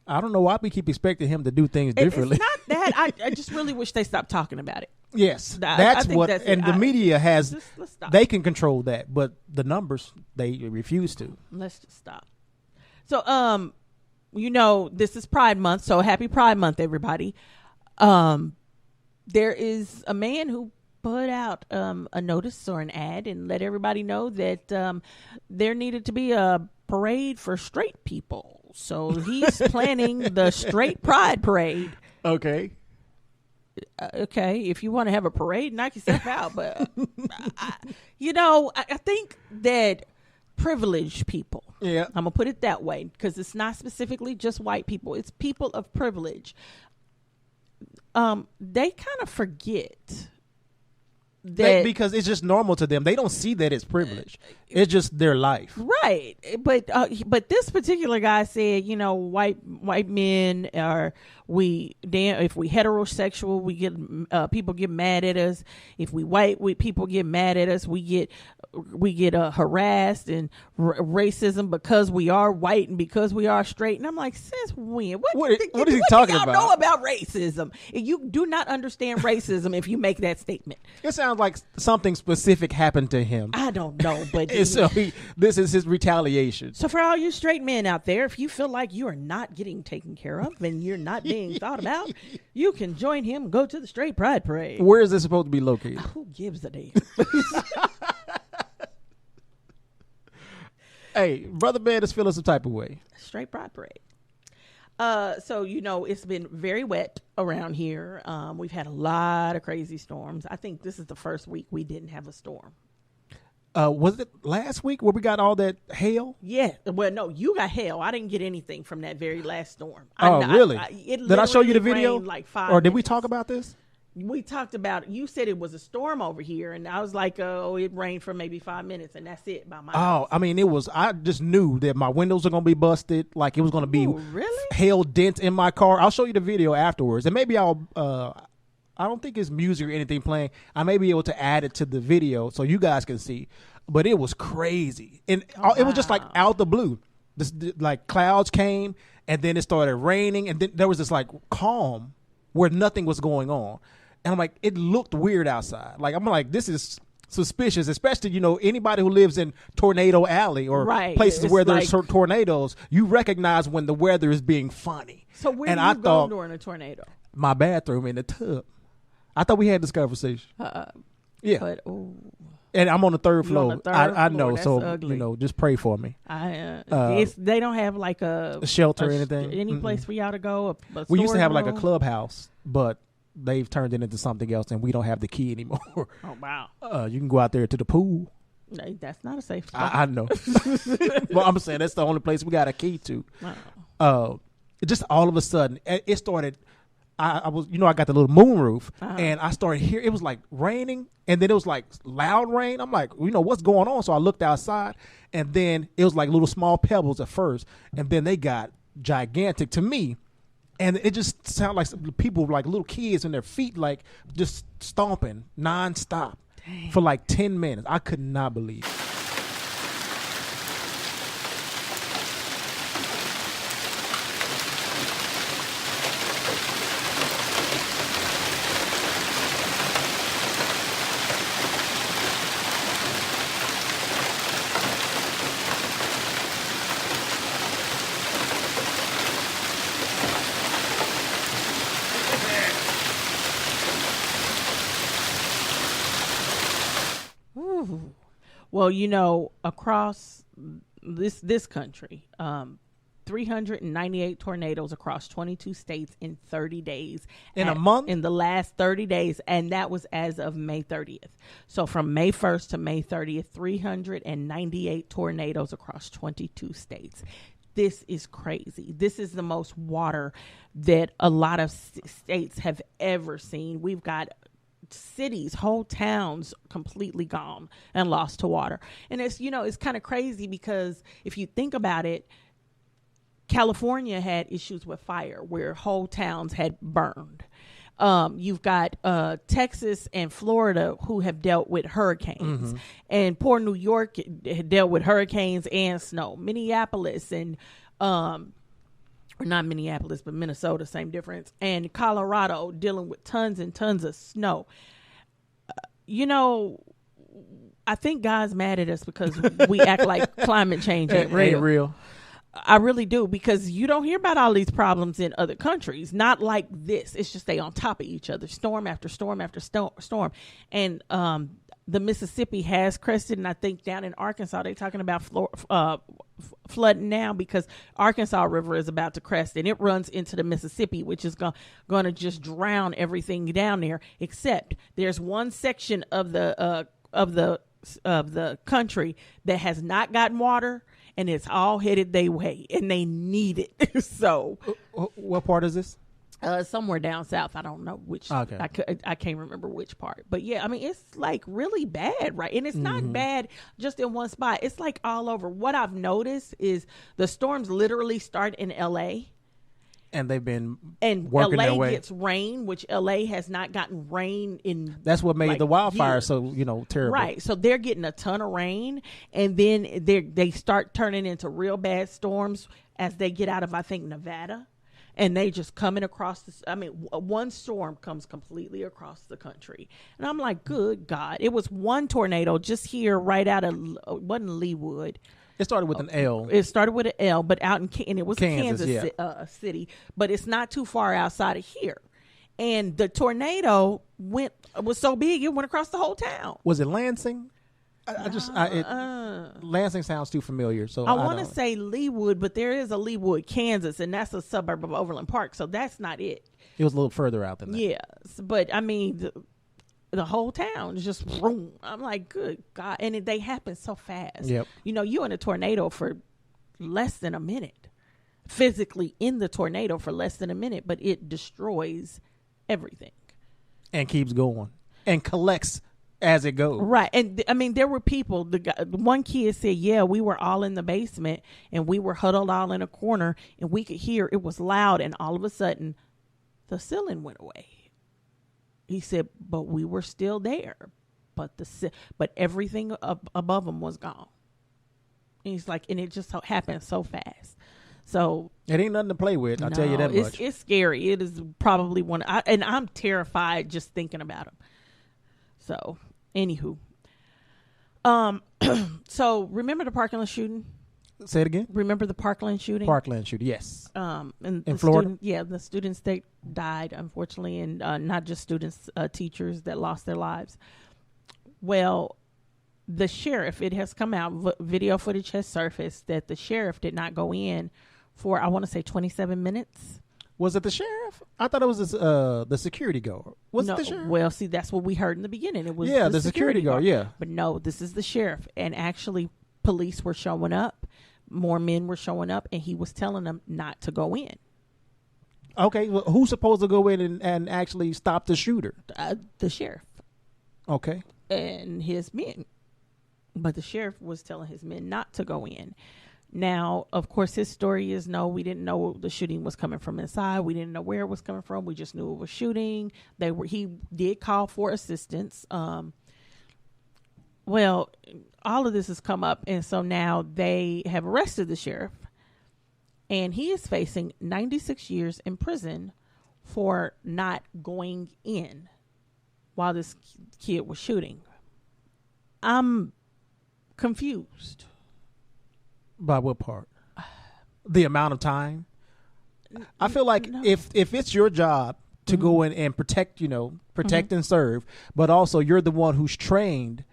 S2: I don't know why we keep expecting him to do things differently.
S1: It's not that. I just really wish they stopped talking about it.
S2: Yes, that's what. And the media has. They can control that, but the numbers they refuse to.
S1: Let's just stop. So, this is Pride Month, so happy Pride Month, everybody. There is a man who put out a notice or an ad and let everybody know that there needed to be a parade for straight people. So he's planning the Straight Pride Parade.
S2: Okay.
S1: Okay, if you want to have a parade, knock yourself out. But, I think that privileged people, I'm going to put it that way, because it's not specifically just white people. It's people of privilege. They kind of forget
S2: because it's just normal to them. They don't see that it's privilege. It's just their life.
S1: Right. But this particular guy said, white men are, if we heterosexual, we get, people get mad at us. If we white, people get mad at us. We get harassed and racism because we are white and because we are straight. And I'm like, since when?
S2: What is he talking about?
S1: You know about racism. You do not understand racism if you make that statement.
S2: It sounds like something specific happened to him.
S1: I don't know, but
S2: so this is his retaliation.
S1: So for all you straight men out there, if you feel like you are not getting taken care of and you're not being thought about, you can join him and go to the Straight Pride Parade.
S2: Where is this supposed to be located?
S1: Who gives a damn?
S2: Hey, Brother Man is feeling some type of way.
S1: Straight Pride Parade. So, it's been very wet around here. We've had a lot of crazy storms. I think this is the first week we didn't have a storm.
S2: Was it last week where we got all that hail?
S1: Yeah. Well, no, you got hail. I didn't get anything from that very last storm.
S2: Really? Did I show you the
S1: literally
S2: video?
S1: rained like 5
S2: Or did we
S1: minutes.
S2: talk about this?
S1: We talked about, you said it was a storm over here, and I was like, it rained for maybe 5 minutes, and that's it by my house.
S2: I mean, I just knew that my windows are going to be busted. Like, it was going to be
S1: really?
S2: hail dents in my car. I'll show you the video afterwards. And maybe I don't think it's music or anything playing. I may be able to add it to the video so you guys can see. But it was crazy. And it was just like out the blue. Like clouds came, and then it started raining, and then there was this like calm where nothing was going on. And I'm like, it looked weird outside. Like, I'm like, this is suspicious, especially, anybody who lives in Tornado Alley or places where there's tornadoes, you recognize when the weather is being funny.
S1: So where do you go during a tornado?
S2: My bathroom in the tub. I thought we had this conversation. Yeah.
S1: But,
S2: and I'm on the third floor.
S1: On the third
S2: I
S1: floor.
S2: know.
S1: That's
S2: so,
S1: ugly.
S2: just pray for me.
S1: They don't have like a
S2: shelter or anything?
S1: Any place for y'all to go?
S2: We used to have like a clubhouse, but they've turned it into something else, and we don't have the key anymore.
S1: Oh, wow.
S2: You can go out there to the pool.
S1: That's not a safe spot.
S2: I know. Well, I'm saying that's the only place we got a key to. Just all of a sudden, it started. I was, I got the little moonroof, and I started hearing, it was like raining, and then it was like loud rain. I'm like, what's going on? So I looked outside, and then it was like little small pebbles at first, and then they got gigantic to me. And it just sounded like people, like little kids, and their feet like just stomping nonstop for like 10 minutes. I could not believe it.
S1: Well, across this country, 398 tornadoes across 22 states in 30 days.
S2: In a month?
S1: In the last 30 days, and that was as of May 30th. So from May 1st to May 30th, 398 tornadoes across 22 states. This is crazy. This is the most water that a lot of states have ever seen. We've got cities, whole towns completely gone and lost to water. And it's, it's kind of crazy because if you think about it, California had issues with fire where whole towns had burned. You've got Texas and Florida who have dealt with hurricanes, and poor New York had dealt with hurricanes and snow. Minneapolis and or not Minneapolis, but Minnesota, same difference. And Colorado dealing with tons and tons of snow. I think God's mad at us because we act like climate change ain't real.
S2: Ain't real.
S1: I really do, because you don't hear about all these problems in other countries. Not like this. It's just they on top of each other, storm after storm after storm. And the Mississippi has crested, and I think down in Arkansas they're talking about flooding now because Arkansas River is about to crest, and it runs into the Mississippi, which is going to just drown everything down there. Except there's one section of the country that has not gotten water, and it's all headed their way, and they need it. So,
S2: what part is this?
S1: Somewhere down south. I don't know which.
S2: Okay.
S1: I can't remember which part. But yeah, I mean, it's like really bad, right? And it's not bad just in one spot. It's like all over. What I've noticed is the storms literally start in L.A.
S2: And they've been
S1: and
S2: working
S1: LA
S2: their way.
S1: gets rain, which LA has not gotten rain in.
S2: That's what made
S1: like
S2: the wildfire
S1: years.
S2: so terrible.
S1: Right. So they're getting a ton of rain, and then they start turning into real bad storms as they get out of, I think, Nevada. And they just coming across one storm comes completely across the country. And I'm like, good God. It was one tornado just here right out of, it wasn't Leawood.
S2: It started with an L.
S1: It started with an L, but out in, and it was
S2: Kansas,
S1: Kansas City, but it's not too far outside of here. And the tornado was so big, it went across the whole town.
S2: Was it Lansing? Lansing sounds too familiar. So
S1: I want to say Leawood, but there is a Leawood, Kansas, and that's a suburb of Overland Park. So that's not it.
S2: It was a little further out than that.
S1: Yes, but I mean, the whole town is just boom. I'm like, good God. And they happen so fast.
S2: Yep.
S1: You know, you're in a tornado for less than a minute, physically in the tornado for less than a minute, but it destroys everything.
S2: And keeps going. And collects as it goes.
S1: Right. And I mean, there were people, one kid said, yeah, we were all in the basement and we were huddled all in a corner and we could hear it was loud. And all of a sudden the ceiling went away. He said, but we were still there. But everything above them was gone. And he's like, and it just happened so fast. So
S2: it ain't nothing to play with. I'll tell you that much.
S1: It's scary. It is probably and I'm terrified just thinking about him. So, anywho, so remember the Parkland shooting?
S2: Say it again.
S1: Remember the Parkland shooting?
S2: Parkland shooting, yes.
S1: And
S2: in Florida?
S1: The students that died, unfortunately, and not just students, teachers that lost their lives. Well, the sheriff, it has come out, video footage has surfaced that the sheriff did not go in for, I want to say, 27 minutes.
S2: Was it the sheriff? I thought it was the security guard. Was it the sheriff?
S1: Well, see, that's what we heard in the beginning. It was
S2: the security guard, yeah.
S1: But no, this is the sheriff. And actually, police were showing up. More men were showing up, and he was telling them not to go in.
S2: Okay, well, who's supposed to go in and actually stop the shooter?
S1: The sheriff.
S2: Okay.
S1: And his men. But the sheriff was telling his men not to go in. Now, of course, his story is no, we didn't know the shooting was coming from inside. We didn't know where it was coming from. We just knew it was shooting. He did call for assistance. Well, all of this has come up, and so now they have arrested the sheriff, and he is facing 96 years in prison for not going in while this kid was shooting. I'm confused.
S2: By what part? The amount of time? I feel like if it's your job to go in and protect and serve, but also you're the one who's trained,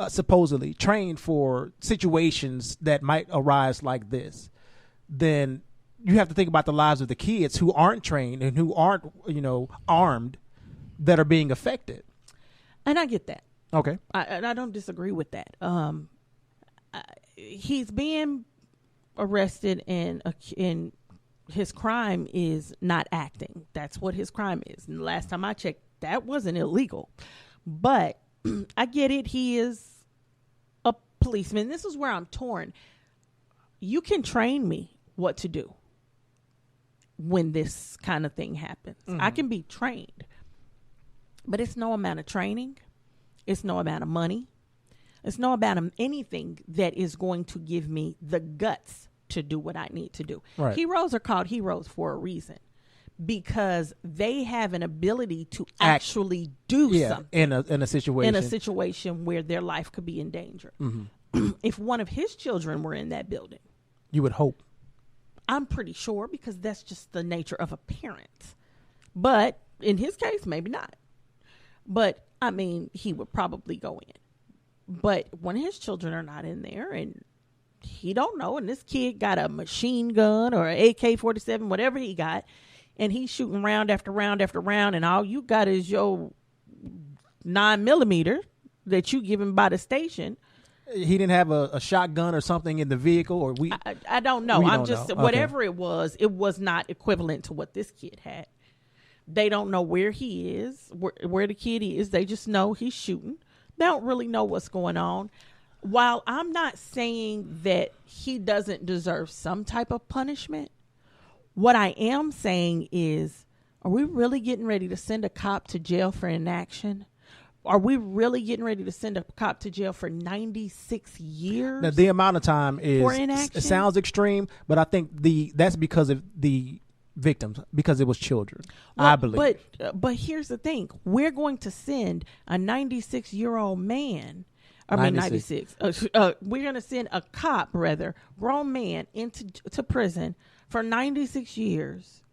S2: supposedly trained for situations that might arise like this, then you have to think about the lives of the kids who aren't trained and who aren't, armed, that are being affected.
S1: And I get that.
S2: Okay.
S1: I don't disagree with that. He's being arrested, and his crime is not acting. That's what his crime is. And the last time I checked, that wasn't illegal. But I get it. He is a policeman. This is where I'm torn. You can train me what to do when this kind of thing happens. I can be trained. But it's no amount of training. It's no amount of money. It's no amount of anything that is going to give me the guts to do what I need to do.
S2: Right.
S1: Heroes are called heroes for a reason, because they have an ability to actually do something
S2: in a situation
S1: where their life could be in danger. If one of his children were in that building,
S2: you would hope.
S1: I'm pretty sure, because that's just the nature of a parent. But in his case, maybe not. But I mean, he would probably go in. But when his children are not in there, and he don't know, and this kid got a machine gun or an AK-47, whatever he got, and he's shooting round after round after round, and all you got is your 9mm that you give him by the station.
S2: He didn't have a shotgun or something in the vehicle, or
S1: I don't know. I'm just
S2: know.
S1: Whatever it was not equivalent to what this kid had. They don't know where he is, where the kid is. They just know he's shooting. They don't really know what's going on. While I'm not saying that he doesn't deserve some type of punishment, what I am saying is, are we really getting ready to send a cop to jail for inaction? Are we really getting ready to send a cop to jail for 96 years?
S2: Now, the amount of time
S1: for inaction?
S2: It sounds extreme, but I think that's because of the victims, because it was children. Well, I believe.
S1: But here's the thing: we're going to send a 96-year-old man. I mean, 96. We're going to send a cop, rather, grown man to prison for 96 years.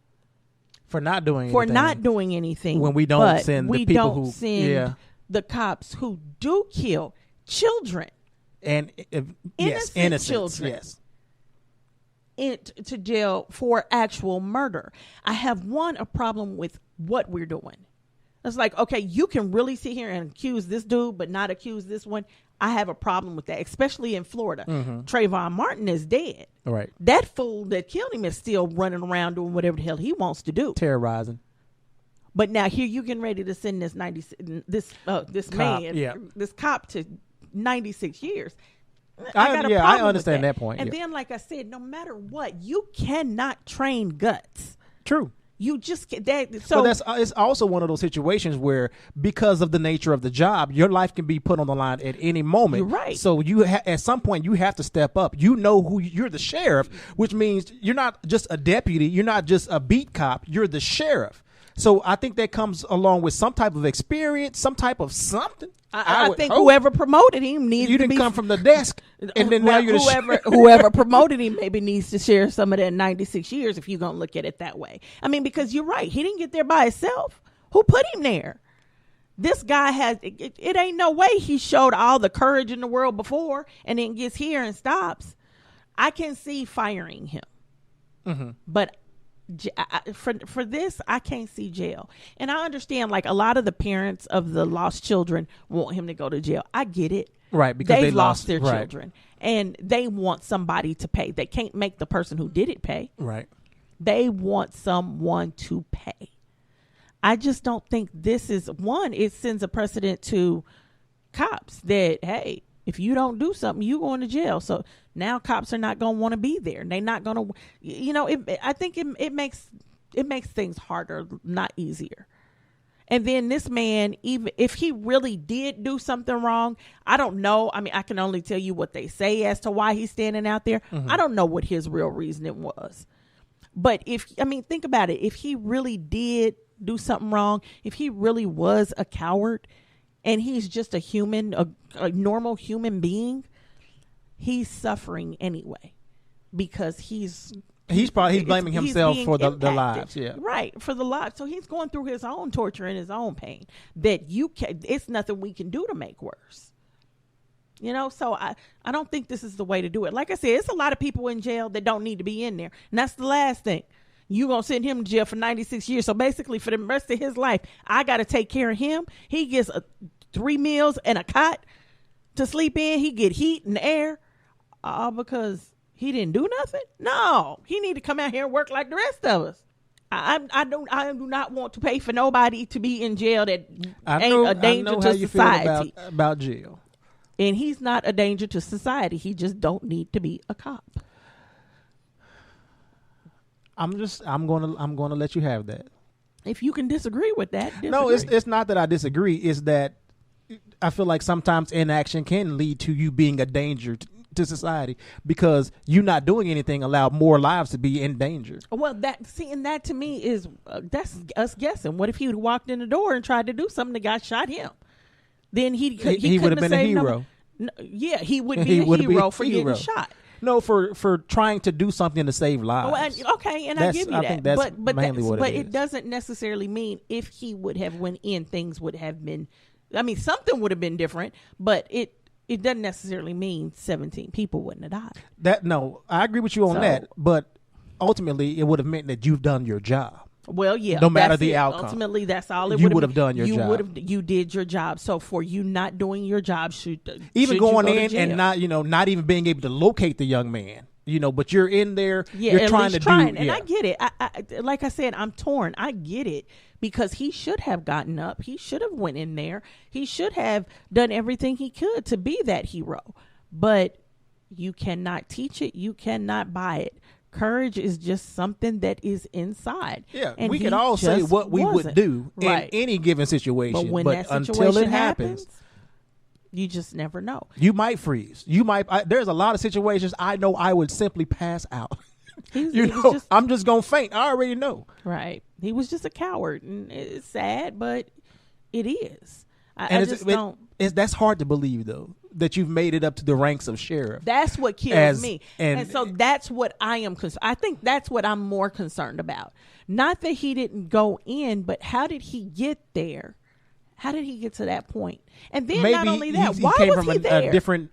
S2: For not doing anything. When we don't send the people who
S1: send the cops who do kill children
S2: and innocent children
S1: to jail for actual murder. I have a problem with what we're doing. It's like, okay, you can really sit here and accuse this dude, but not accuse this one. I have a problem with that, especially in Florida. Mm-hmm. Trayvon Martin is dead.
S2: Right.
S1: That fool that killed him is still running around doing whatever the hell he wants to do.
S2: Terrorizing.
S1: But now here you getting ready to send this cop to 96 years.
S2: I understand that point.
S1: And then, like I said, no matter what, you cannot train guts.
S2: True.
S1: You just
S2: it's also one of those situations where, because of the nature of the job, your life can be put on the line at any moment.
S1: You're right.
S2: So at some point you have to step up. You know who you're, the sheriff, which means you're not just a deputy. You're not just a beat cop. You're the sheriff. So I think that comes along with some type of experience, some type of something.
S1: I think whoever promoted him needs.
S2: You didn't come from the desk, and then now you're
S1: whoever promoted him maybe needs to share some of that 96 years. If you're gonna look at it that way, I mean, because you're right, he didn't get there by himself. Who put him there? This guy has. It ain't no way he showed all the courage in the world before, and then gets here and stops. I can see firing him, but. For this, I can't see jail. And I understand, like, a lot of the parents of the lost children want him to go to jail. I get it.
S2: Right, because
S1: they've lost their children. And they want somebody to pay. They can't make the person who did it pay.
S2: Right.
S1: They want someone to pay. I just don't think this is one. It sends a precedent to cops that, hey, if you don't do something, you going to jail. So now cops are not going to want to be there. They're not going to, I think it makes things harder, not easier. And then this man, even if he really did do something wrong, I don't know. I mean, I can only tell you what they say as to why he's standing out there. Mm-hmm. I don't know what his real reasoning was. But think about it. If he really did do something wrong, if he really was a coward, and he's just a human, a normal human being, he's suffering anyway, because he's
S2: blaming himself for the lives. Yeah.
S1: Right. For the lives. So he's going through his own torture and his own pain that it's nothing we can do to make worse. So I don't think this is the way to do it. Like I said, it's a lot of people in jail that don't need to be in there. And that's the last thing. You going to send him to jail for 96 years. So basically for the rest of his life, I got to take care of him. He gets 3 meals and a cot to sleep in. He get heat and air because he didn't do nothing. No, he need to come out here and work like the rest of us. I do not want to pay for nobody to be in jail that ain't a danger to society.
S2: Feel about jail.
S1: And he's not a danger to society. He just don't need to be a cop.
S2: I'm going to let you have that.
S1: If you can disagree with that, disagree.
S2: No, it's not that I disagree. It's that I feel like sometimes inaction can lead to you being a danger to society, because you not doing anything allowed more lives to be in danger.
S1: Well, that to me is that's us guessing. What if he walked in the door and tried to do something, the guy shot him? Then he
S2: would have been a hero.
S1: Yeah, he would be a hero for getting shot.
S2: No, for trying to do something to save lives.
S1: Okay, and I give you that.
S2: I think that's mainly what it is.
S1: But it doesn't necessarily mean if he would have went in, things would have been. I mean, something would have been different, but it doesn't necessarily mean 17 people wouldn't have died.
S2: I agree with you on that, but ultimately it would have meant that you've done your job.
S1: Well, yeah.
S2: No matter the outcome.
S1: Ultimately, that's all it
S2: would have. You would have done your job.
S1: You did your job. So for you not doing your job,
S2: even going in and not even being able to locate the young man, but you're in there.
S1: Yeah,
S2: you're
S1: at
S2: trying
S1: least
S2: to
S1: trying.
S2: do.
S1: And
S2: Yeah.
S1: I get it. I like I said, I'm torn. I get it because he should have gotten up. He should have went in there. He should have done everything he could to be that hero. But you cannot teach it. You cannot buy it. Courage is just something that is inside.
S2: Yeah,
S1: and
S2: we can all say what we would do in any given situation,
S1: but when that
S2: until
S1: situation
S2: it happens,
S1: you just never know.
S2: you might freeze. You might. There's a lot of situations I know I would simply pass out. I'm just gonna faint. I already know.
S1: Right. He was just a coward, and it's sad, but it is.
S2: That's hard to believe, though, that you've made it up to the ranks of sheriff.
S1: That's what kills me. And so that's what I am I think that's what I'm more concerned about. Not that he didn't go in, but how did he get there? How did he get to that point? And then not only that, why
S2: came
S1: was
S2: from
S1: he there?
S2: A different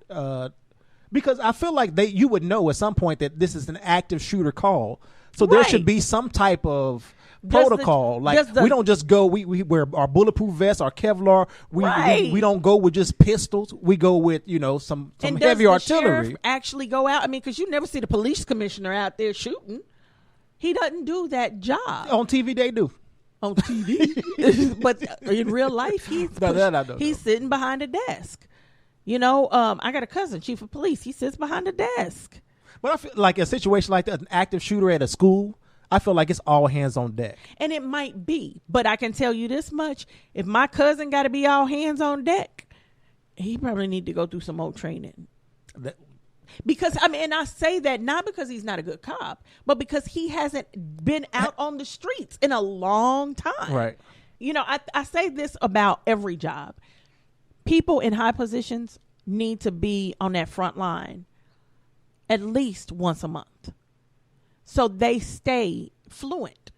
S2: because I feel like you would know at some point that this is an active shooter call. So there should be some type of protocol. We don't just go. We wear our bulletproof vests, our Kevlar. We don't go with just pistols. We go with some heavy artillery.
S1: Sheriff actually go out? I mean, because you never see the police commissioner out there shooting. He doesn't do that job
S2: on TV. They do
S1: on TV, but in real life, he's sitting behind a desk. I got a cousin, chief of police. He sits behind a desk.
S2: But I feel like a situation like that, an active shooter at a school, I feel like it's all hands on deck. And
S1: it might be, but I can tell you this much. If my cousin got to be all hands on deck, he probably need to go through some more training. Because, and I say that not because he's not a good cop, but because he hasn't been out on the streets in a long time.
S2: Right.
S1: I say this about every job. People in high positions need to be on that front line at least once a month, so they stay fluent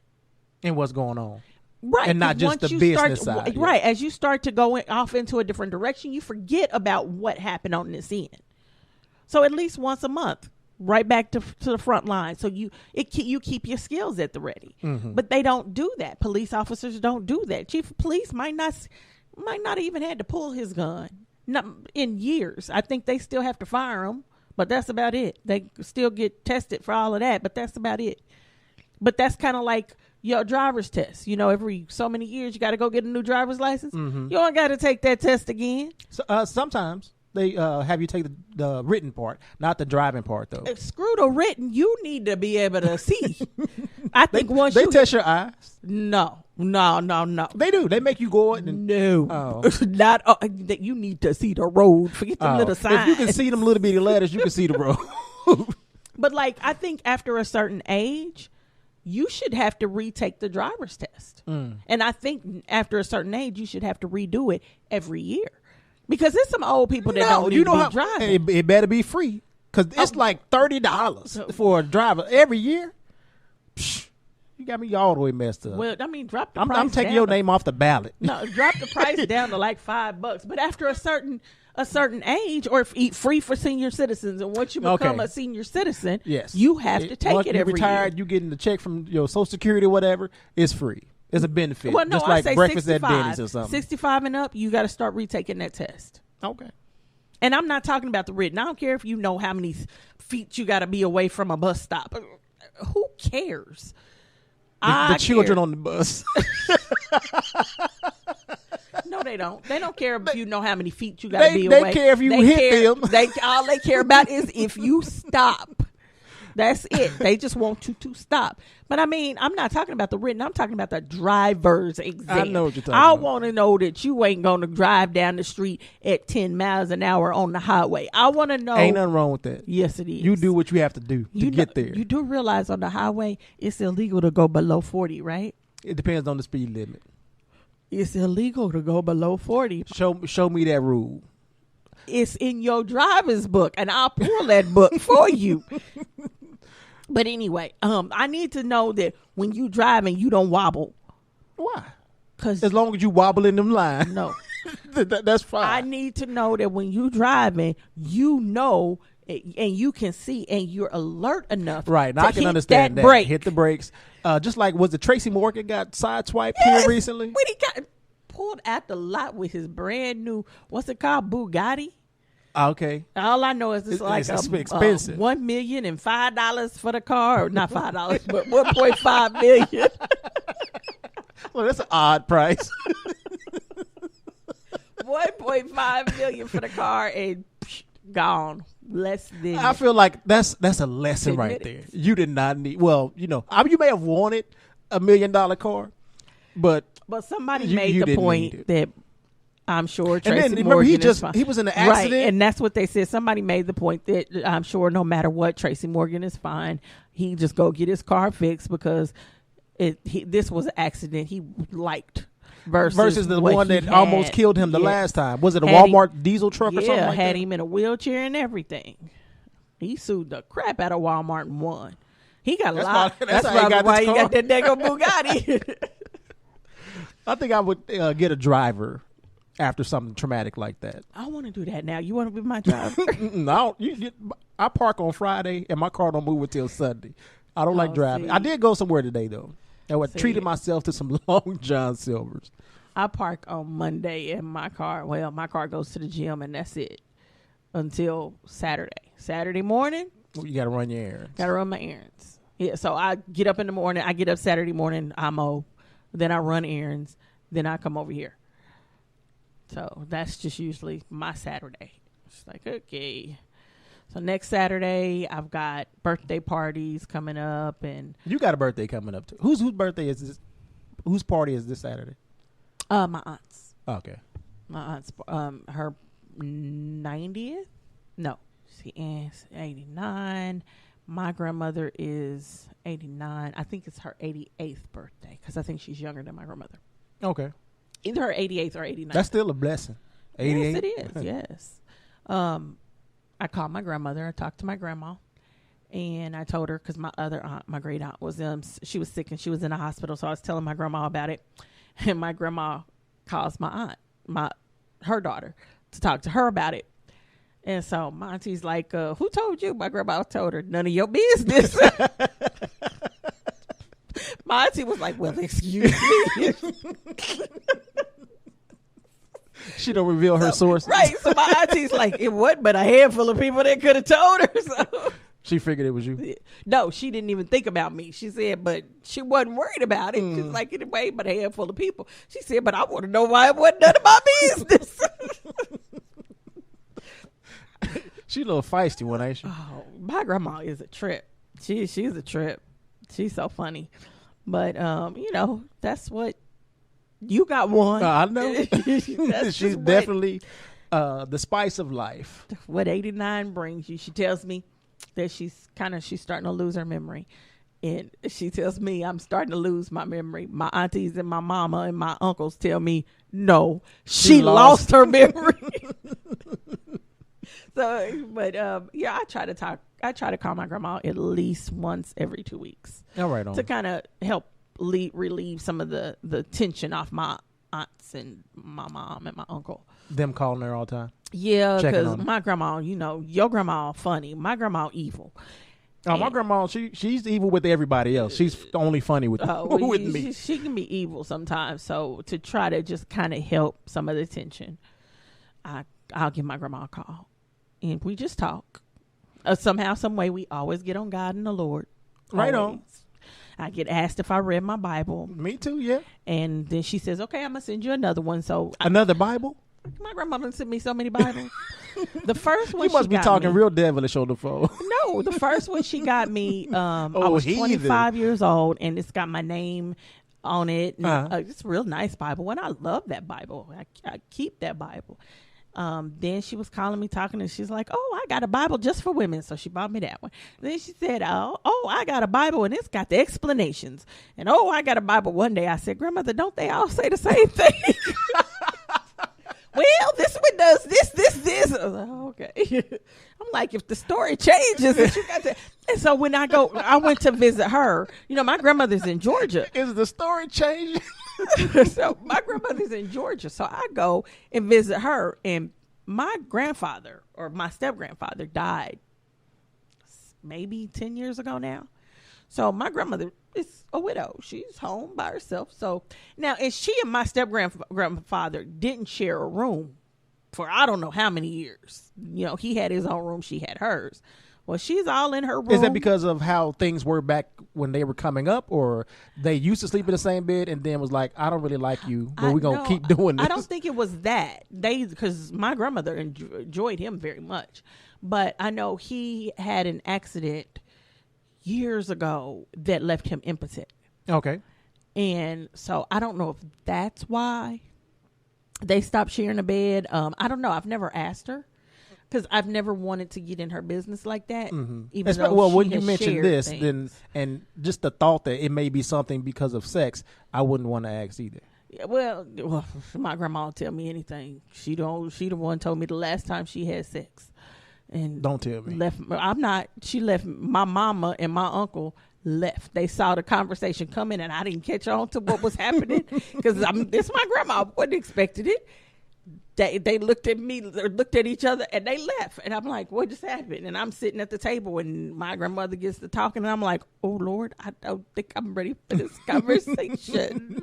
S2: in what's going on,
S1: right?
S2: And not just the business side,
S1: right? As you start to go off into a different direction, you forget about what happened on this end. So at least once a month, right back to the front line, so you keep your skills at the ready. Mm-hmm. But they don't do that. Police officers don't do that. Chief of police might not even had to pull his gun in years. I think they still have to fire him. But that's about it. They still get tested for all of that, but that's about it. But that's kind of like your driver's test. Every so many years, you got to go get a new driver's license. Mm-hmm. You don't got to take that test again.
S2: So, sometimes they have you take the written part, not the driving part, though.
S1: Screw the written. You need to be able to see. I think once
S2: they test your eyes.
S1: No.
S2: They do. They make you go and
S1: not that you need to see the road. Forget the little signs.
S2: If you can see them little bitty letters, you can see the road.
S1: But I think after a certain age, you should have to retake the driver's test. And I think after a certain age, you should have to redo it every year. Because there's some old people that don't need to be driving.
S2: It better be free. Because it's like $30 for a driver every year. Psh, you got me all the way messed up.
S1: Well, drop the price.
S2: I'm taking your name off the ballot.
S1: No, drop the price down to like $5. But after a certain age, or free for senior citizens, and once you become a senior citizen,
S2: yes,
S1: you have to take it every
S2: retired,
S1: year.
S2: You getting the check from your Social Security or whatever. It's free. It's a benefit.
S1: Well, no,
S2: just like
S1: I say
S2: breakfast
S1: 65,
S2: at Denny's or something.
S1: 65 and up, you got to start retaking that test.
S2: Okay.
S1: And I'm not talking about the written. I don't care if you know how many feet you got to be away from a bus stop. Who cares?
S2: The children on the bus.
S1: No, they don't. They don't care if you know how many feet you got to be away.
S2: They care if you hit them.
S1: All they care about is if you stop. That's it. They just want you to stop. But I'm not talking about the written. I'm talking about the driver's exam.
S2: I know what you're talking about.
S1: I want to know that you ain't going to drive down the street at 10 miles an hour on the highway. I want to know.
S2: Ain't nothing wrong with that.
S1: Yes, it is.
S2: You do what you have to do to get there.
S1: You do realize on the highway, it's illegal to go below 40, right?
S2: It depends on the speed limit.
S1: It's illegal to go below 40.
S2: Show me that rule.
S1: It's in your driver's book, and I'll pull that book for you. But anyway, I need to know that when you driving, you don't wobble.
S2: Why? Because as long as you wobble in them lines.
S1: No.
S2: That's fine.
S1: I need to know that when you driving, you know, and you can see, and you're alert enough.
S2: Right. Now I can understand that.
S1: Brake.
S2: Hit the brakes. Just like, was it Tracy Morgan got sideswiped here recently?
S1: When he got pulled out the lot with his brand new, what's it called, Bugatti?
S2: Okay.
S1: All I know is it's like
S2: expensive.
S1: $1,005 for the car, or not $5, but $1.5 million.
S2: Well, that's an odd price.
S1: $1.5 million for the car and gone. Less than.
S2: I feel like that's a lesson
S1: 10
S2: right
S1: minutes.
S2: there. You did not need. Well, you know, I mean, you may have wanted $1 million car, but
S1: somebody
S2: you
S1: made the
S2: didn't need
S1: point
S2: it.
S1: that I'm sure Tracy
S2: and then remember
S1: Morgan is fine.
S2: he was in an accident,
S1: right? And that's what they said. Somebody made the point that I'm sure no matter what, Tracy Morgan is fine. He just go get his car fixed because this was an accident he liked. Versus the one that almost killed him the last time. Was it a Walmart diesel truck or something like that? Yeah, had him in a wheelchair and everything. He sued the crap out of Walmart and won. He got a lot. That's why he got that daggone Bugatti.
S2: I think I would get a driver after something traumatic like that.
S1: I want to do that now. You want to be my driver?
S2: No, I park on Friday and my car don't move until Sunday. I don't like driving.
S1: See.
S2: I did go somewhere today though. I treated myself to some Long John Silvers.
S1: I park on Monday in my car. Well, my car goes to the gym and that's it until Saturday. Saturday morning.
S2: You got to run your errands.
S1: Got to run my errands. Yeah, so I get up in the morning. I get up Saturday morning. I mow. Then I run errands. Then I come over here. So that's just usually my Saturday. It's like, okay. So next Saturday, I've got birthday parties coming up. And
S2: you got a birthday coming up too. Whose birthday is this? Whose party is this Saturday?
S1: My aunt's.
S2: Okay.
S1: My aunt's, her 90th? No, she is 89. My grandmother is 89. I think it's her 88th birthday because I think she's younger than my grandmother.
S2: Okay.
S1: Either her 88th or 89th.
S2: That's still a blessing. 88?
S1: Yes, it is. Yes. I called my grandmother. I talked to my grandma. And I told her because my other aunt, my great aunt, was she was sick and she was in the hospital. So I was telling my grandma about it. And my grandma calls my aunt, her daughter, to talk to her about it. And so my auntie's like, who told you? My grandma told her, none of your business. My auntie was like, well, excuse me.
S2: She don't reveal her sources.
S1: Right. So my auntie's like, it wasn't but a handful of people that could have told her. So
S2: she figured it was you.
S1: No, she didn't even think about me. She said, but she wasn't worried about it. She's like, anyway, but a handful of people. She said, but I want to know why it wasn't none of my business.
S2: She a little feisty one, ain't she?
S1: Oh, my grandma is a trip. She's a trip. She's so funny. But, you know, that's what you got one.
S2: I know. She's definitely the spice of life.
S1: What 89 brings you. She tells me that she's starting to lose her memory. And she tells me I'm starting to lose my memory. My aunties and my mama and my uncles tell me, no, she lost her memory. So, but yeah, I try to call my grandma at least once every 2 weeks.
S2: All right,
S1: to kind of help relieve some of the tension off my aunts and my mom and my uncle.
S2: Them calling her all the time.
S1: Yeah, because my grandma, you know, your grandma funny, my grandma evil.
S2: Oh, my grandma, she's evil with everybody else. She's only funny with me.
S1: She can be evil sometimes. So to try to just kind of help some of the tension, I'll give my grandma a call. And we just talk. Somehow, some way, we always get on God and the Lord.
S2: Right
S1: always. On. I get asked if I read my Bible.
S2: Me too, yeah.
S1: And then she says, okay, I'm going to send you another one. So
S2: another Bible?
S1: My grandmother sent me so many Bibles. The first one
S2: you must be talking real devilish on the phone.
S1: No, the first one she got me, I was 25 years old, and it's got my name on it. It's a real nice Bible, and I love that Bible. I keep that Bible. Then she was calling me, talking, and she's like, oh, I got a Bible just for women. So she bought me that one. Then she said, oh, I got a Bible, and it's got the explanations. And, I got a Bible. One day I said, grandmother, don't they all say the same thing? Well, this one does this. I was like, okay. I'm like, if the story changes, you got to. And so when I went to visit her. You know, my grandmother's in Georgia.
S2: Is the story changing?
S1: So my grandmother's in Georgia. So I go and visit her. And my grandfather, or my step-grandfather, died maybe 10 years ago now. So my grandmother is a widow. She's home by herself. So now, and she and my step-grandfather didn't share a room for I don't know how many years. He had his own room, she had hers. Well, she's all in her room.
S2: Is that because of how things were back when they were coming up, or they used to sleep in the same bed and then was like, I don't really like you, but we're going to keep doing this?
S1: I don't think it was that. Because my grandmother enjoyed him very much. But I know he had an accident years ago that left him impotent.
S2: Okay.
S1: And so I don't know if that's why they stopped sharing a bed. I don't know. I've never asked her. Because I've never wanted to get in her business like that.
S2: Mm-hmm.
S1: Even though
S2: when you mentioned this, then and just the thought that it may be something because of sex, I wouldn't want to ask either.
S1: Yeah, well, my grandma don't tell me anything. She the one told me the last time she had sex, and
S2: don't tell me.
S1: She left. My mama and my uncle left. They saw the conversation coming, and I didn't catch on to what was happening because this my grandma. I wouldn't expected it. They looked at me, or looked at each other, and they left. And I'm like, what just happened? And I'm sitting at the table, and my grandmother gets to talking, and I'm like, oh, Lord, I don't think I'm ready for this conversation.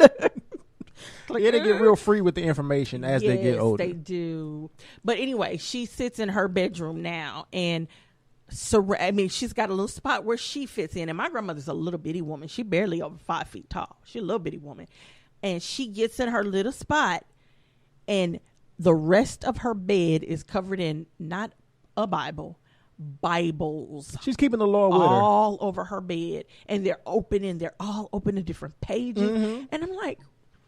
S2: They get real free with the information as they get older.
S1: They do. But anyway, she sits in her bedroom now, and she's got a little spot where she fits in. And my grandmother's a little bitty woman. She barely over 5 feet tall. She's a little bitty woman. And she gets in her little spot, and the rest of her bed is covered in not a Bible, Bibles.
S2: She's keeping the Lord with her.
S1: All over her bed. And they're all open to different pages. Mm-hmm. And I'm like,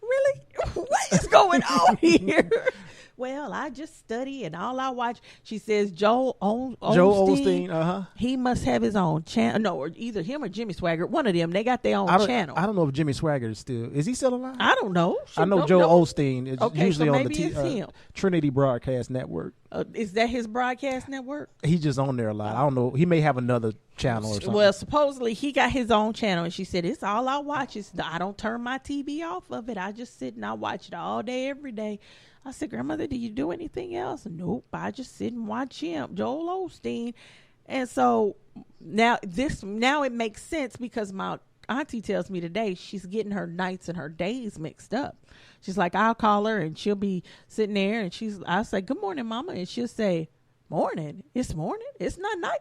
S1: really? What is going on here? Well, I just study and all I watch. She says Joel Osteen. He must have his own channel. No, or either him or Jimmy Swaggart. One of them. They got their own channel.
S2: I don't know if Jimmy Swaggart is still. Is he still alive?
S1: I don't know.
S2: I know Joel Osteen is usually on
S1: the
S2: Trinity Broadcast Network.
S1: Is that his broadcast network?
S2: He's just on there a lot. I don't know. He may have another channel or something.
S1: Well, supposedly he got his own channel, and she said, it's all I watch. I don't turn my TV off of it. I just sit and I watch it all day, every day. I said, Grandmother, do you do anything else? Nope. I just sit and watch him, Joel Osteen. And so now it makes sense because my auntie tells me today she's getting her nights and her days mixed up. She's like, I'll call her and she'll be sitting there and I'll say, good morning, Mama. And she'll say, morning? It's morning? It's not nighttime?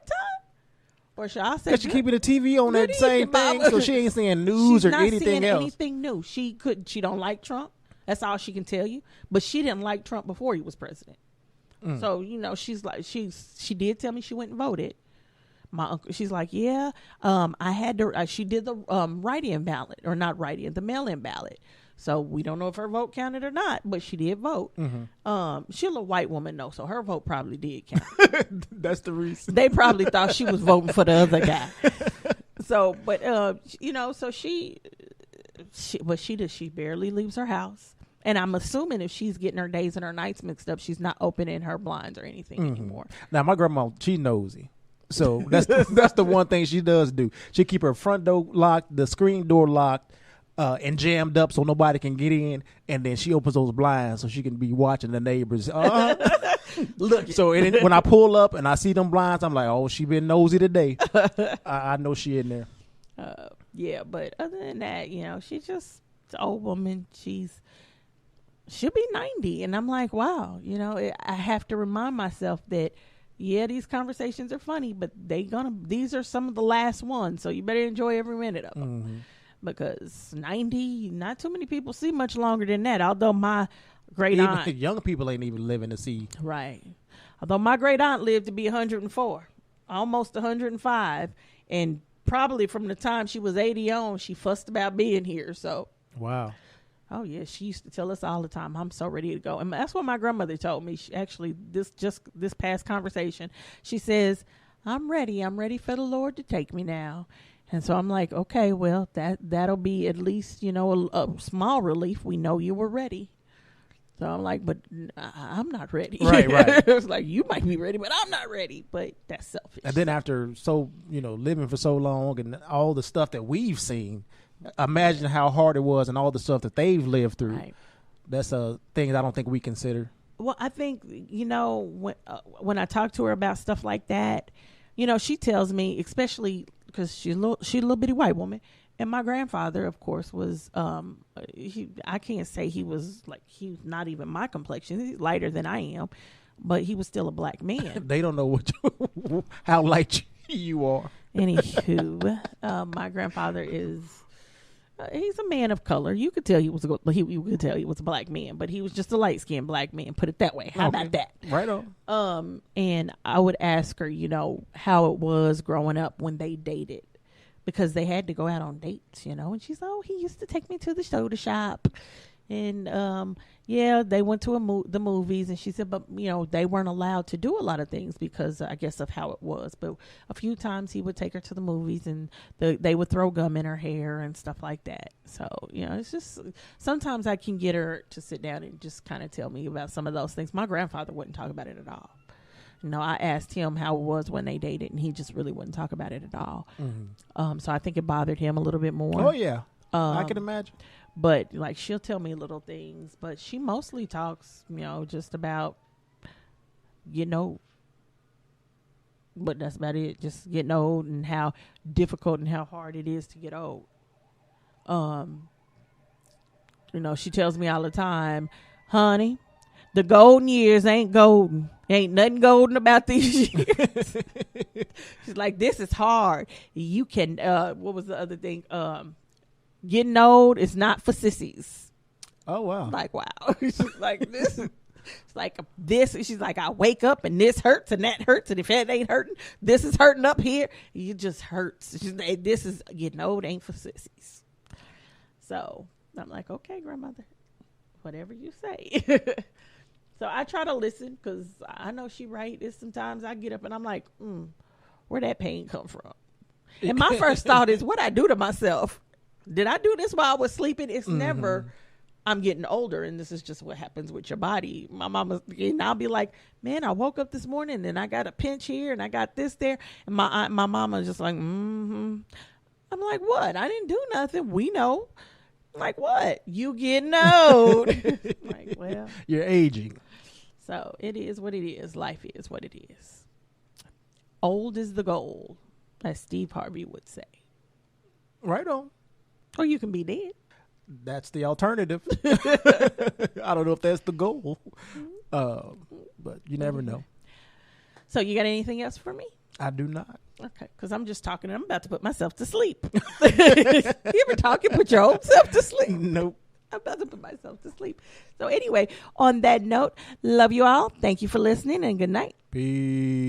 S1: Or should I say,
S2: because she's keeping the TV on that same thing, so she ain't seeing news or anything else.
S1: Anything new. She don't like Trump. That's all she can tell you. But she didn't like Trump before he was president. So, she's like, she did tell me she went and voted. My uncle, she's like, yeah, I had to, she did the write-in ballot, or not write-in, the mail-in ballot. So we don't know if her vote counted or not, but she did vote. Mm-hmm. She's a white woman, though, so her vote probably did count.
S2: That's the reason.
S1: They probably thought she was voting for the other guy. So, but, so she barely leaves her house. And I'm assuming if she's getting her days and her nights mixed up, she's not opening her blinds or anything anymore.
S2: Now, my grandma, she nosy. So that's the one thing she does do. She keep her front door locked, the screen door locked, and jammed up so nobody can get in. And then she opens those blinds so she can be watching the neighbors. Look. So when I pull up and I see them blinds, I'm like, oh, she been nosy today. I know she in there.
S1: Yeah, but other than that, she's just an old woman. She'll be 90. And I'm like, wow, I have to remind myself that, yeah, these conversations are funny, but these are some of the last ones. So you better enjoy every minute of them. Mm-hmm. Because 90, not too many people see much longer than that. Although my great aunt.
S2: Young people ain't even living to see.
S1: Right. Although my great aunt lived to be 104, almost 105. And probably from the time she was 80 on, she fussed about being here. So.
S2: Wow.
S1: Oh, yeah. She used to tell us all the time, I'm so ready to go. And that's what my grandmother told me. She actually, this past conversation, she says, I'm ready. I'm ready for the Lord to take me now. And so I'm like, okay, well, that'll be at least, a small relief. We know you were ready. So I'm like, but I'm not ready.
S2: Right.
S1: It's like, you might be ready, but I'm not ready. But that's selfish.
S2: And then after living for so long and all the stuff that we've seen, imagine how hard it was and all the stuff that they've lived through. Right. That's a thing that I don't think we consider.
S1: Well, I think, when I talk to her about stuff like that, she tells me, especially because she's a little bitty white woman, And my grandfather, of course, was I can't say he's not even my complexion. He's lighter than I am, but he was still a black man.
S2: They don't know how light you are.
S1: Anywho, my grandfather is he's a man of color. You could tell you could tell he was a black man, but he was just a light skinned black man. Put it that way. How about that?
S2: Right on.
S1: And I would ask her, how it was growing up when they dated, because they had to go out on dates, and she's like, oh, he used to take me to the soda shop. And, they went to the movies, and she said, but, they weren't allowed to do a lot of things because I guess of how it was. But a few times he would take her to the movies, and they would throw gum in her hair and stuff like that. So, it's just, sometimes I can get her to sit down and just kind of tell me about some of those things. My grandfather wouldn't talk about it at all. I asked him how it was when they dated, and he just really wouldn't talk about it at all. Mm-hmm. So I think it bothered him a little bit more.
S2: Oh, yeah. I can imagine.
S1: But, she'll tell me little things. But she mostly talks, just about, but that's about it. Just getting old and how difficult and how hard it is to get old. She tells me all the time, honey, the golden years ain't golden. Ain't nothing golden about these years. She's like, this is hard. You can, what was the other thing? Getting old is not for sissies.
S2: Oh, wow.
S1: Like, wow. She's like, this is, it's like this. She's like, I wake up and this hurts and that hurts. And if that ain't hurting, this is hurting up here. It just hurts. She's like, this is getting old ain't for sissies. So I'm like, okay, grandmother, whatever you say. So I try to listen because I know she right. It's sometimes I get up and I'm like, where that pain come from? And my first thought is, what I do to myself? Did I do this while I was sleeping? It's never, I'm getting older and this is just what happens with your body. My mama, and I'll be like, man, I woke up this morning and I got a pinch here and I got this there. And my mama's just like, I'm like, what? I didn't do nothing. We know. I'm like, what? You getting old. Like, well.
S2: You're aging.
S1: So it is what it is. Life is what it is. Old is the goal, as Steve Harvey would say.
S2: Right on.
S1: Or you can be dead.
S2: That's the alternative. I don't know if that's the goal, but you never know.
S1: So you got anything else for me?
S2: I do not.
S1: Okay, because I'm just talking and I'm about to put myself to sleep. You ever talk and put your own self to sleep?
S2: Nope.
S1: I'm about to put myself to sleep. So anyway, on that note, love you all. Thank you for listening and good night.
S2: Peace.